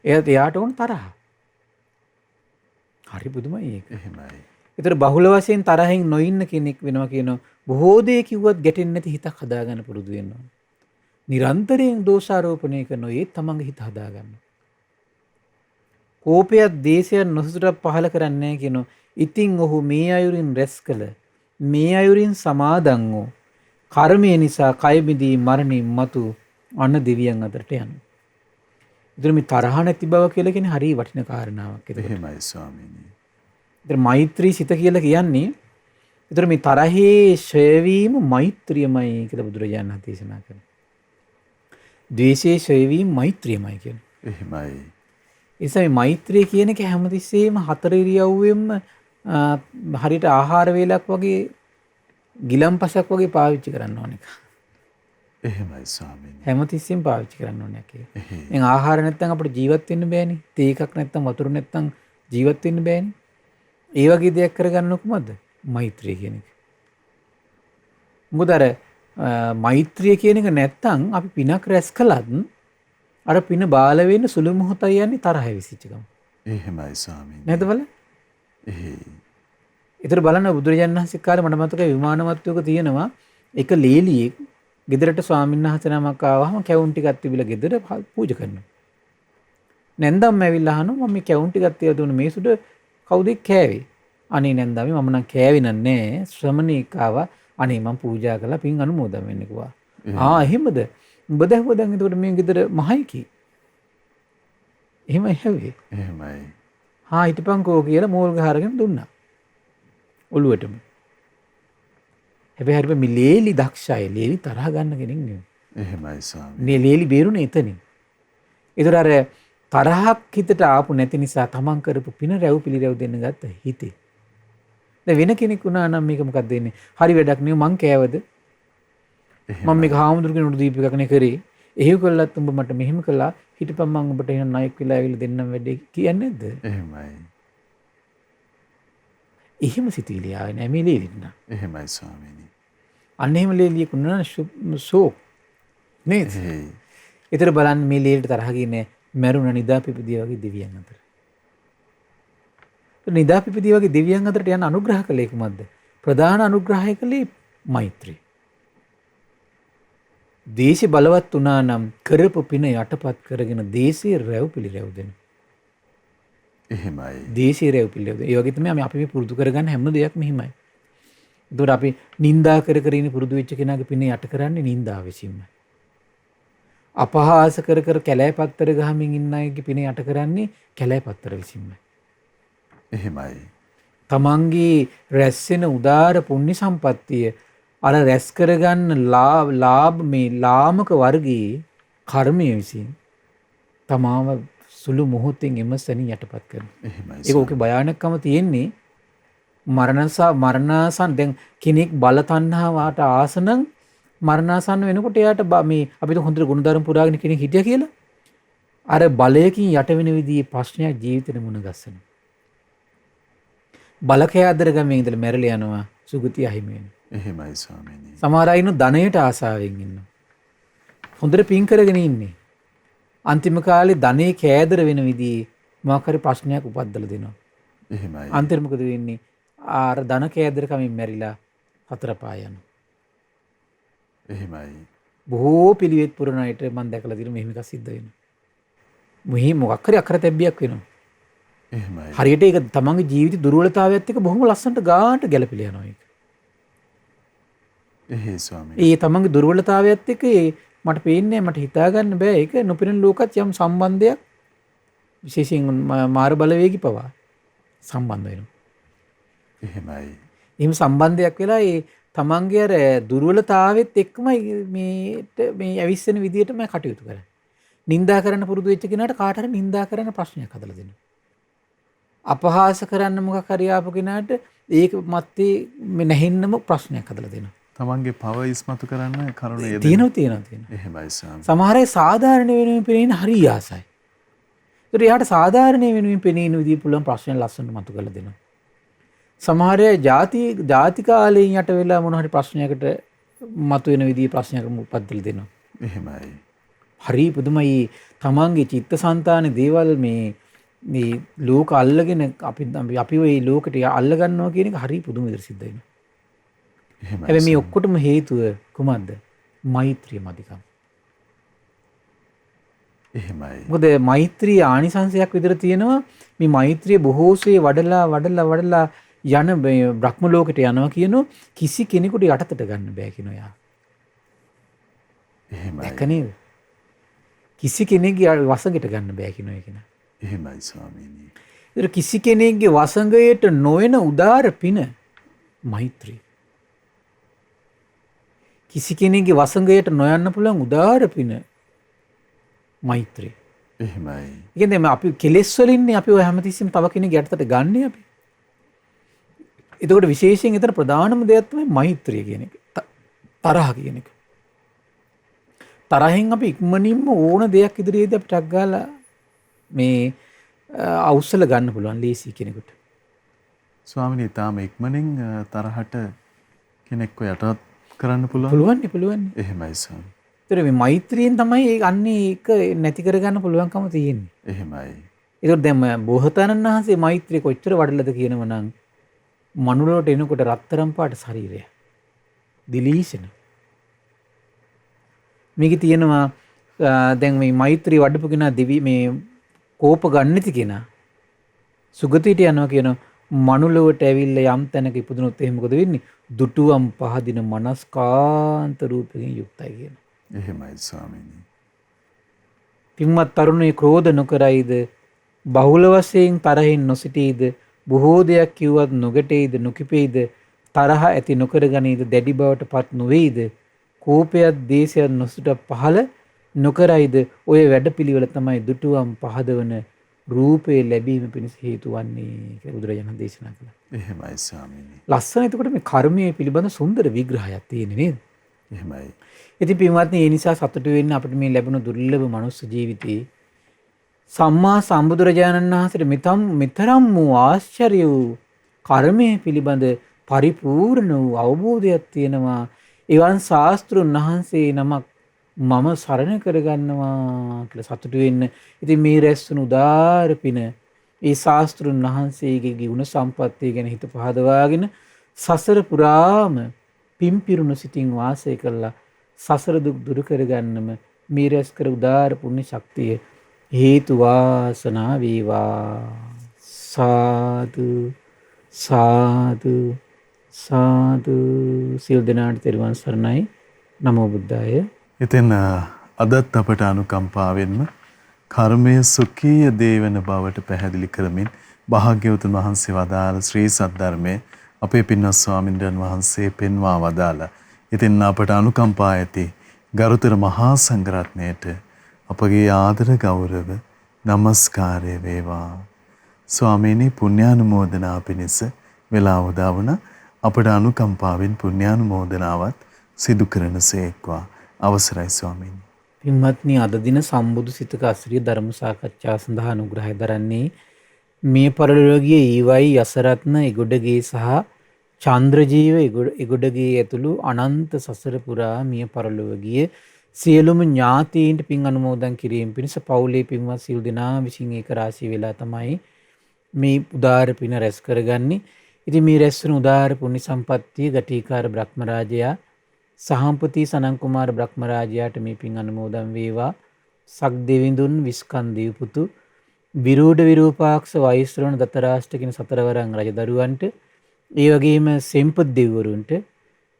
එයාට ඕන තරහ. හරි පුදුමයි ඒක. එහෙමයි. ඒතර බහුල වශයෙන් තරහින් නොඉන්න කෙනෙක් වෙනවා කියනවා. බොහෝ දේ කිව්වත් ගැටෙන්නේ නැති හිතක් හදාගන්න පුරුදු වෙනවා. නිරන්තරයෙන් දෝෂාරෝපණය කරනවා ඒත් තමන්ගේ හිත හදාගන්න. කෝපයක් දේශයක් නොසතුටක් පහල කරන්නේ නැහැ කියනවා. ඉතින් ඔහු මේ අයුරින් රැස් කළ මේ අයුරින් සමාදන් වූ කර්මය නිසා කය බිඳී මරණින් මතු අන දෙවියන් අතරට යනවා. ඒතර මේ තරහ නැති බව කියලා කියන්නේ හරිය වටින කාරණාවක්. එහෙමයි ස්වාමීනි. ඒතර මෛත්‍රී සිත කියලා කියන්නේ ඒතර මේ තරහේ ඡයවීම මෛත්‍රියමයි කියලා බුදුරජාණන් වහන්සේ දේශනා කරනවා. ද්වේෂයේ ඡයවීම මෛත්‍රියමයි කියන්නේ. එහෙමයි. ඒ නිසා මේ මෛත්‍රිය කියන එක හැමතිස්සෙම හතර ඉරියව්වෙම හරියට ආහාර වේලක් වගේ ගිලම්පසක් වගේ පාවිච්චි කරන්න ඕන එක. එහෙමයි ස්වාමීනි. හැමතිස්සෙම පාවිච්චි කරන්න ඕන එක. එහෙයි. දැන් ආහාර නැත්තම් අපිට ජීවත් වෙන්න බෑනේ. තේ එකක් නැත්තම් වතුර නැත්තම් ජීවත් වෙන්න බෑනේ. ඒ වගේ දෙයක් කරගන්න කොහොමද? මෛත්‍රිය කියන එක. මොකද අර මෛත්‍රිය කියන එක නැත්තම් අපි පිනක් රැස් කළත් අර පින බාල වෙන්න සුළු මොහොතයි යන්නේ තරහ විසිච්ච ගම. එහෙමයි ස්වාමීනි. නේද බලන්න? එහෙයි. ඒතර බලන්න බුදුරජාණන් වහන්සේ කාලේ මට මතකයි විමානවත්වයක තියෙනවා එක ලේලියෙක් ගෙදරට ස්වාමීන් වහන්සේ නමක් ආවම කැවුම් ටිකක් තිබිලා ගෙදර පූජා කරනවා. නැන්දම් ඇවිල්ලා අහනවා මම මේ කැවුම් ටිකක් තියලා දුන්න මේ සුඩ කවුද කෑවේ? අනේ නැන්දමි මම නම් කෑවේ නෑ ශ්‍රමණේක ආවා. අනේ මම පූජා කළා පින් අනුමෝදන් වෙන්න කිව්වා. එහෙමද? උඹ දැහුවදන් එතකොට මේ ගෙදර මහයිකි. එහෙමයි හැවේ. එහෙමයි. හිටපන්කෝ කියලා මෝල් ගහ අරගෙන දුන්නා. ඔළුවටම. හැබැයි හරිය මේ ලේලි දක්ෂයි. ලේලි තරහ ගන්න කෙනෙක් නෙවෙයි. එහෙමයි ස්වාමීනි. මේ ලේලි බේරුනේ එතනින්. ඒතර අර තරහක් හිතට ආපු නැති නිසා තමන් කරපු පින රැව් පිළිරැව් දෙන්න ගත්ත හිතේ. දැන් වෙන කෙනෙක් වුණා නම් මේක මොකක්ද වෙන්නේ? හරි වැඩක් නෙවෙයි මං කෑවද? මම මේක හාමුදුරුවෝ දීප එකක් නේ කරේ. එහෙම කළත් උඹ මට මෙහෙම කළා. හිටපන් මං ඔබට එහෙනම් නායක වෙලා ඇවිල්ලා දෙන්නම් වැඩේ කියන්නේ නැද්ද? එහෙමයි. එහෙම සිතුවිලි ආවේ නෑ මේ ලේලින්න. එහෙමයි ස්වාමීනි. අන්න එහෙම ලේලියෙක් වුණා ෂෝක් නේද? එහෙයි. ඒතර බලන්න මේ ලේලිට තරහ ගියේ මැරුණ නිදාපිපිදිය වගේ දෙවියන් අතර. නිදාපිපිදිය වගේ දෙවියන් අතරට යන අනුග්‍රහ කළේ කුමක්ද? ප්‍රධාන අනුග්‍රහය කළේ මෛත්‍රී. දේශය බලවත් වුණා නම් කරපු පින යටපත් කරගෙන දේශයේ රැව් පිළිරැව් දෙන. එහෙමයි. දේශයේ රැව් පිළිරැව් දෙන. ඒ වගේ තමයි අපි මේ පුරුදු කරගන්න හැම දෙයක්ම එහෙමයි. ඒතකොට අපි නින්දා කර කර ඉන්න පුරුදු වෙච්ච කෙනාගේ පින යට කරන්නේ නින්දාව විසින්මයි. අපහාස කර කර කැලෑපත්තර ගහමින් ඉන්න අයගේ පින යට කරන්නේ කැලෑපත්තර විසින්මයි. එහෙමයි. තමන්ගේ රැස්වෙන උදාර පුණ්‍ය සම්පත්තිය අර රැස් කරගන්න ලාභ මේ ලාමක වර්ගයේ කර්මය විසින් තමාව සුළු මොහොතෙන් එමසනින් යටපත් කරනවා. එහෙමයි. ඒක ඕකේ භයානකම තියෙන්නේ මරණාසන්න දැන් කෙනෙක් බල තණ්හාවට ආසනම් මරණාසන්න වෙනකොට එයාට මේ අපිට හොඳට ගුණධර්ම පුරාගෙන කෙනෙක් හිටියා කියලා අර බලයකින් යට වෙන විදිහේ ප්‍රශ්නයක් ජීවිතේ මුණ ගැස්සෙනවා. බලකේ අදර ගමේ ඉඳලා මැරලා යනවා සුගතිය අහිමි වෙනවා. එහෙමයි ස්වාමීනි. සමහර අය ඉන්න ධනයට ආසාවෙන් ඉන්නවා. හොඳට පින් කරගෙන ඉන්නේ. අන්තිම කාලේ ධනේ කෑදර වෙන විදිහේ මොකක් හරි ප්‍රශ්නයක් උපද්දලා දෙනවා. එහෙමයි. අන්තිම මොකද වෙන්නේ? ආර ධන කෑදර කමින් මැරිලා හතර පාය යනවා. එහෙමයි. බොහෝ පිළිවෙත් පුරන අයට මම දැකලා තියෙනවා මෙහෙම එකක් සිද්ධ වෙනවා. මෙහි මොකක් හරි අකරතැබ්බියක් වෙනවා. එහෙමයි. හරියට ඒක තමන්ගේ ජීවිත දුර්වලතාවයත් එක්ක බොහොම ලස්සනට ගානට ගැලපිලා යනවා ඒක. එහෙයි ස්වාමීනි. ඒ තමන්ගේ දුර්වලතාවයත් එක්ක මට පේන්නේ මට හිතා ගන්න බෑ ඒක නොපෙනෙන ලෝකත් යම් සම්බන්ධයක් විශේෂයෙන් මාර බලවේගී පවා සම්බන්ධ වෙනවා. එහෙමයි. එහෙම සම්බන්ධයක් වෙලා ඒ තමන්ගේ අර දුර්වලතාවෙත් එක්කම මේ ඇවිස්සෙන විදිහටම කටයුතු කරන්නේ. නින්දා කරන්න පුරුදු වෙච්ච කෙනාට කාට හරි නින්දා කරන්න ප්‍රශ්නයක් හදලා දෙනවා. අපහාස කරන්න මොකක් හරි ආපු කෙනාට ඒක මැත්තේ නැහින්නම ප්‍රශ්නයක් හදලා දෙනවා. තමන්ගේ පව ඉස්මතු කරන්න කරුණ තියෙනවා. එහෙමයි ස්වාමීනි. සමහර අය සාධාරණ වෙනුවෙන් පෙනෙන හරි ආසයි. ඒතර එයාට සාධාරණ වෙනුවෙන් පෙනෙන විදිහ පුළුවන් ප්‍රශ්න ලස්සනට මතු කරලා දෙනවා. සමහර අය ಜಾති කාලයෙන් යට වෙලා මොන හරි ප්‍රශ්නයකට මතුවෙන විදිහේ ප්‍රශ්නයක් උපද්දලා දෙනවා. එහෙමයි. හරි පුදුමයි තමන්ගේ චිත්තසංතානේ දේවල් මේ ලෝක අල්ලගෙන අපි ওই ලෝකෙට අල්ල ගන්නවා කියන එක හරි පුදුම විදිහට සිද්ධ වෙනවා. හැබැයි මේ ඔක්කොටම හේතුව කුමක්ද? මෛත්‍රිය මදිකම. එහෙමයි. මොකද මෛත්‍රී ආනිසංශයක් විතර තියෙනවා. මේ මෛත්‍රිය බොහෝසේ වඩලා යන බ්‍රහ්ම ලෝකෙට යනවා කියනෝ කිසි කෙනෙකුට යටතට ගන්න බෑ කියනවා යා. එහෙමයි. දැක නේද? කිසි කෙනෙක්ගේ වසඟයට ගන්න බෑ කියන එක නේ. එහෙමයි ස්වාමීනි. ඒතර කිසි කෙනෙක්ගේ වසඟයට නොවන උදාර පින මෛත්‍රී. කිසි කෙනෙක්ගේ වසඟයට නොයන්න පුළුවන් උදාර පින මෛත්‍රී. එහෙමයි. ඒ කියන්නේ අපි කෙලෙස් වලින්නේ අපි ඔය හැමතිස්සෙම තව කෙනෙක් යටතට ගන්න අපි. එතකොට විශේෂයෙන් එතන ප්‍රධානම දෙයක් තමයි මෛත්‍රිය කියන එක. තරහ කියන එක. තරහෙන් අපි ඉක්මනින්ම ඕන දෙයක් ඉදිරියේදී අපිට ටක් ගාලා මේ අවුස්සල ගන්න පුළුවන් ලේසි කෙනෙකුට. ස්වාමිනී තාම ඉක්මනින් තරහට කෙනෙක්ව යටත් කරන්න පුළුවන්. පුළුවන්. එහෙමයි ස්වාමී. ඒතර මේ මෛත්‍රියෙන් තමයි ඒ අන්නේ ඒක නැති කරගන්න පුළුවන්කම තියෙන්නේ. එහෙමයි. ඒකට දැන් බෝසතාණන් වහන්සේ මෛත්‍රිය කොච්චර වඩලද කියනවනම් මනුලොවට එනකොට රත්තරන් පාට ශරීරය. දිලීසෙන. මේකේ තියෙනවා දැන් මේ මෛත්‍රී වඩපු කෙනා දිවි මේ කෝප ගන්නති කෙනා සුගතියට යනවා කියන මනුලොවට ඇවිල්ලා යම් තැනක ඉපදුනොත් එහෙම මොකද වෙන්නේ? දුටුවම් පහදින මනස්කාන්ත රූපයෙන් යුක්තයි කියන. එහෙමයි ස්වාමීනි. පින්වත් තරුණේ ක්‍රෝධ නොකරයිද බහුල වශයෙන් තරහින් නොසිටීද බොහෝ දෙයක් කිව්වත් නොගැටෙයිද නොකිපෙයිද තරහ ඇති නොකරගනීද දැඩි බවට පත් නොවේයිද කෝපයක් දේශයක් නොසිට පහළ නොකරයිද ඔය වැඩපිළිවෙල තමයි දුටුවම් පහදවන රූපේ ලැබීම පිණිස හේතු වන්නේ කියලා බුදුරජාණන් දේශනා කළා. එහෙමයි ස්වාමීනි. ලස්සන එතකොට මේ කර්මයේ පිළිබඳ සුන්දර විග්‍රහයක් තියෙන්නේ නේද? එහෙමයි. ඉතින් පින්වත්නි ඒ නිසා සතුටු වෙන්න අපිට මේ ලැබුණු දුර්ලභ මනුස්ස ජීවිතේ සම්මා සම්බුදුරජාණන් වහන්සේට මෙතරම් වූ ආශ්චර්ය වූ කර්මයේ පිළිබඳ පරිපූර්ණ වූ අවබෝධයක් තියෙනවා. එවන් ශාස්ත්‍රුන් වහන්සේ නමක් මම සරණ කරගන්නවා කියලා සතුටු වෙන්න. ඉතින් මේ රැස්වුණු උදාර පින ඒ ශාස්ත්‍රුන් වහන්සේගේ ගුණ සම්පත්තිය ගැන හිත පහදවාගෙන සසර පුරාම පිම්පිරුණු සිතින් වාසය කළා. සසර දුක් දුරු කරගන්නම මේ රැස් කර උදාර පුණ්‍ය ශක්තිය හේතු වාසනා වේවා. සාදු සාදු සාදු. සියලු දෙනාට තෙරුවන් සරණයි. නමෝ බුද්දාය. ඉතින් අදත් අපට අනුකම්පාවෙන්ම කර්මයේ සුඛීය දේවන බවට පැහැදිලි කරමින් භාග්‍යවතුන් වහන්සේ වදාළ ශ්‍රී සද්ධර්මයේ අපේ පින්වත් ස්වාමින්වයන් වහන්සේ පෙන්වා වදාලා. ඉතින් අපට අනුකම්පා ඇති ගරුතර මහා සංඝරත්නයට අපගේ ආදර ගෞරව නමස්කාරය වේවා. ස්වාමීනි පුණ්‍යානුමෝදනා පිණිස වෙලා උදා වුණ අපට අනුකම්පාවෙන් පුණ්‍යානුමෝදනාවත් සිදු කරනසේක්වා. අවසරයි ස්වාමීනි. පින්වත්නි අද දින සම්බුදු සිතක අසිරිය ධර්ම සාකච්ඡා සඳහා අනුග්‍රහය දරන්නේ මේ පරලෝකීය ඊවයි යසරත්න ඉගොඩගේ සහ චන්ද්‍රජීව ඉගොඩගේ ඇතුළු අනන්ත සසර පුරා මිය පරලෝකීය සියලුම ඥාතීන්ට පින් අනුමෝදන් කිරීම පිණිස පවුලේ පින්වත් සියලු දෙනා විසින් ඒක රාශී වෙලා තමයි මේ උදාර පින රැස් කරගන්නේ. ඉතින් මේ රැස් වන උදාර පුණ්‍ය සම්පත්තිය ගටිකාර බ්‍රහ්මරාජයා සහම්පති සනන් කුමාර බ්‍රහ්මරාජයාට මේ පින් අනුමෝදන් වේවා. සක් දෙවිඳුන් විස්කන් දේවපුතු විරූඪ විරූපාක්ෂ වෛශ්‍රවණ දතරාෂ්ට කියන සතරවරන් රජදරුවන්ට ඒ වගේම සෙම්පත් දෙවිවරුන්ට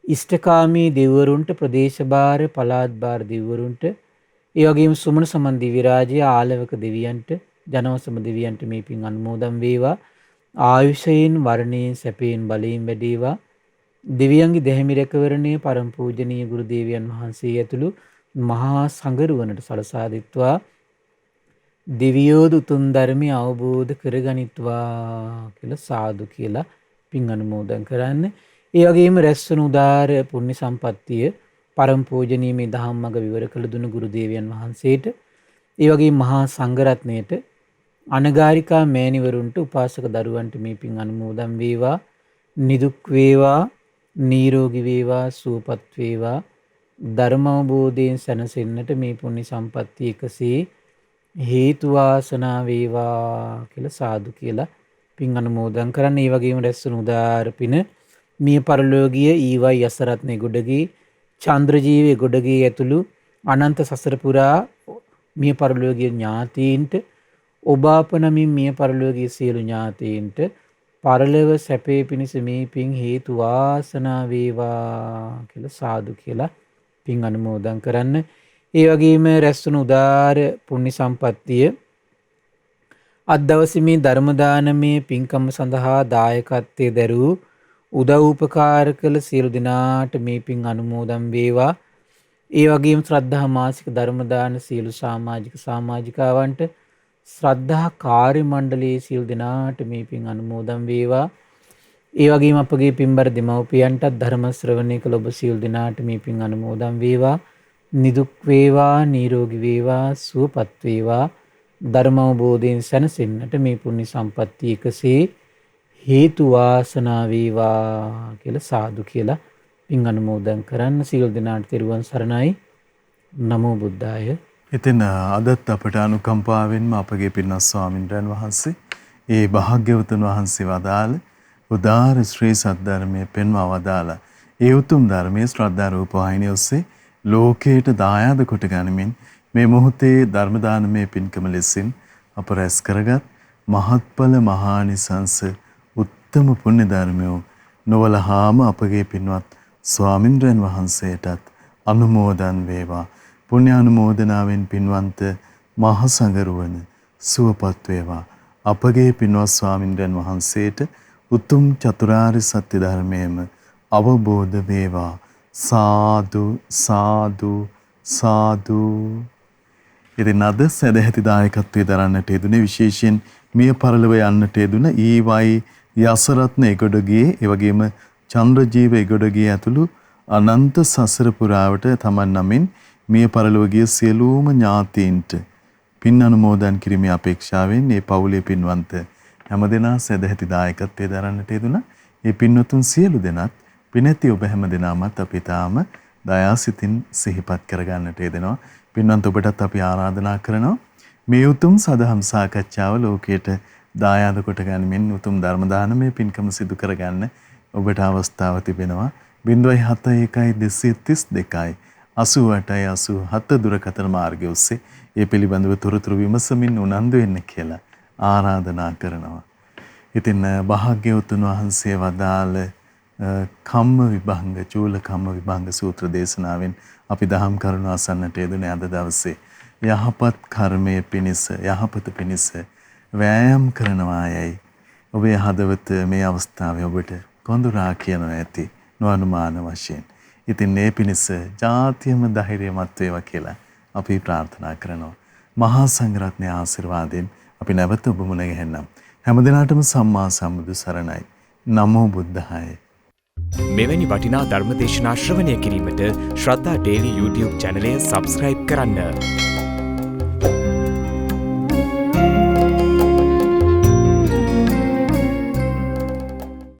ඉෂ්ඨකාමී දෙවිවරුන්ට ප්‍රදේශභාර පළාත් භාර දෙවිවරුන්ට ඒ වගේම සුමන සමන් දිව්‍ය රාජ්‍ය ආලවක දෙවියන්ට ජනවසම දෙවියන්ට මේ පින් අනුමෝදන් වේවා. ආයුෂයෙන් වර්ණයෙන් සැපයෙන් බලයෙන් වැඩේවා. දෙවියන්ගේ දැහැමි රැකවරණය පරම පූජනීය ගුරු දේවයන් වහන්සේ ඇතුළු මහා සංඝරුවනට සලසා දෙත්වා. දෙවියෝද උතුම් ධර්මය අවබෝධ කරගනිත්වා කියලා සාදු කියලා පින් අනුමෝදන් කරන්න. ඒ වගේම රැස්වන උදාර පුණ්‍ය සම්පත්තිය පරම පූජනීය මේ ධම්මග විවර කළ දුණු ගුරු දේවයන් වහන්සේට ඒ වගේම මහා සංඝරත්නයට අනගාരികා මෑණිවරුන්ට උපාසක දරුවන්ට මේ පින් අනුමෝදන් වේවා. නිදුක් වේවා නිරෝගී වේවා සුවපත් වේවා ධර්ම අවබෝධයෙන් සැනසෙන්නට මේ පුණ්‍ය සම්පත්තිය එකසේ හේතු වාසනා වේවා කියලා සාදු කියලා පින් අනුමෝදන් කරන්න. ඒ වගේම රැස්වන උදාර පින මිය පරලෝකීය ඊවයි යසරත්න ගොඩගේ චන්ද්‍රජීව ගොඩගේ ඇතුළු අනන්ත සසර පුරා මිය පරලෝකීය ඥාතීන්ට ඔබ අප නමින් මිය පරලෝකීය සියලු ඥාතීන්ට පරලොව සැපේ පිණිස මේ පින් හේතු වාසනා වේවා කියලා සාදු කියලා පින් අනුමෝදන් කරන්න. ඒ වගේම රැස්වන උදාර පුණ්‍ය සම්පත්තිය අද දවසේ මේ ධර්ම දානමය පින්කම සඳහා දායකත්වයේ දරූ උදව් උපකාර කළ සියලු දෙනාට මේ පින් අනුමෝදන් වේවා. ඒ වගේම ශ්‍රද්ධා මාසික ධර්ම දාන සියලු සමාජිකාවන්ට ශ්‍රද්ධා කාර්ය මණ්ඩලයේ සියලු දෙනාට මේ පින් අනුමෝදන් වේවා. ඒ වගේම අපගේ පින්බර දෙමව්පියන්ටත් ධර්ම ශ්‍රවණය කළ ඔබ සියලු දෙනාට මේ පින් අනුමෝදන් වේවා. නිදුක් වේවා, නිරෝගී වේවා, සුවපත් වේවා. ධර්ම අවබෝධයෙන් සැනසෙන්නට මේ පුණ්‍ය සම්පත්තිය එකසේ හේතු වාසනා වේවා කියලා සාදු කියලා පින් අනුමෝදන් කරන්න. සියලු දෙනාට තෙරුවන් සරණයි. නමෝ බුද්ධාය. ඉතින් අදත් අපට අනුකම්පාවෙන්ම අපගේ පින්වත් ස්වාමින්වයන් වහන්සේ ඒ භාග්‍යවතුන් වහන්සේ වදාළ උදාර ශ්‍රී සද්ධර්මයේ පෙන්වා වදාළ ඒ උතුම් ධර්මයේ ශ්‍රද්ධා රූපවාහිනිය ඔස්සේ ලෝකයට දායාද කොට ගනිමින් මේ මොහොතේ ධර්ම දානමය පින්කම ලෙසින් අප රැස් කරගත් මහත්ඵල මහානිසංස උත්තම පුණ්‍ය ධර්මය නොවලහාම අපගේ පින්වත් ස්වාමින්වයන් වහන්සේටත් අනුමෝදන් වේවා. පුණ්‍ය අනුමෝදනාවෙන් පින්වන්ත මහ සංඝරුවන සුවපත් වේවා. අපගේ පින්වත් ස්වාමින්වයන් වහන්සේට උතුම් චතුරාර්ය සත්‍ය ධර්මයේම අවබෝධ වේවා. සාදු සාදු සාදු. ඉතින් අද සදැහැති දායකත්වයේ දරන්නට යෙදුනේ විශේෂයෙන් මිය පරලොව යන්නට යෙදුන ඊවයි යසරත්න එගොඩගේ ඒ වගේම චන්ද්‍රජීව එගොඩගේ ඇතුළු අනන්ත සසර පුරාවට තමන් නමින් මිය පරලොව ගිය සියලුම ඥාතීන්ට පින් අනුමෝදන් කිරීමේ අපේක්ෂාවෙන් මේ පවුලේ පින්වන්ත හැමදෙනා සදැහැති දායකත්වයේ දරන්නට යෙදුණා. මේ පින්වතුන් සියලු දෙනාත් පිනැති ඔබ හැමදෙනාමත් අපි තාම දයාසිතින් සිහිපත් කරගන්නට යෙදෙනවා. පින්වන්ත ඔබටත් අපි ආරාධනා කරනවා මේ උතුම් සදහම් සාකච්ඡාව ලෝකයට දායාද කොට ගනිමින් උතුම් ධර්ම දානමය පින්කම සිදු කරගන්න ඔබට අවස්ථාව තිබෙනවා. 071 232 88 දුරකථන මාර්ගය ඔස්සේ ඒ පිළිබඳව තොරතුරු විමසමින් උනන්දු වෙන්න කියලා ආරාධනා කරනවා. ඉතින් භාග්‍යවතුන් වහන්සේ වදාළ කම්ම විභංග චූල කම්ම විභංග සූත්‍ර දේශනාවෙන් අපි දහම් කරුණු අසන්නට යෙදුනේ අද දවසේ. යහපත් කර්මයේ පිණිස යහපත පිණිස වෑයම් කරනවා යයි ඔබේ හදවත මේ අවස්ථාවේ ඔබට කොඳුරා කියනවා ඇති නොඅනුමාන වශයෙන්. ඉතින් මේ පිණිස ජාතියම ධෛර්යමත් වේවා කියලා අපි ප්‍රාර්ථනා කරනවා. මහා සංඝරත්නයේ ආශිර්වාදයෙන් අපි නැවත ඔබ මුණ ගැහෙන්නම්. හැමදිනාටම සම්මා සම්බුදු සරණයි. නමෝ බුද්ධාය. මෙවැනි වටිනා ධර්ම දේශනා ශ්‍රවණය කිරීමට ශ්‍රද්ධා ඩේලි YouTube චැනලය සබස්ක්‍රයිබ් කරන්න.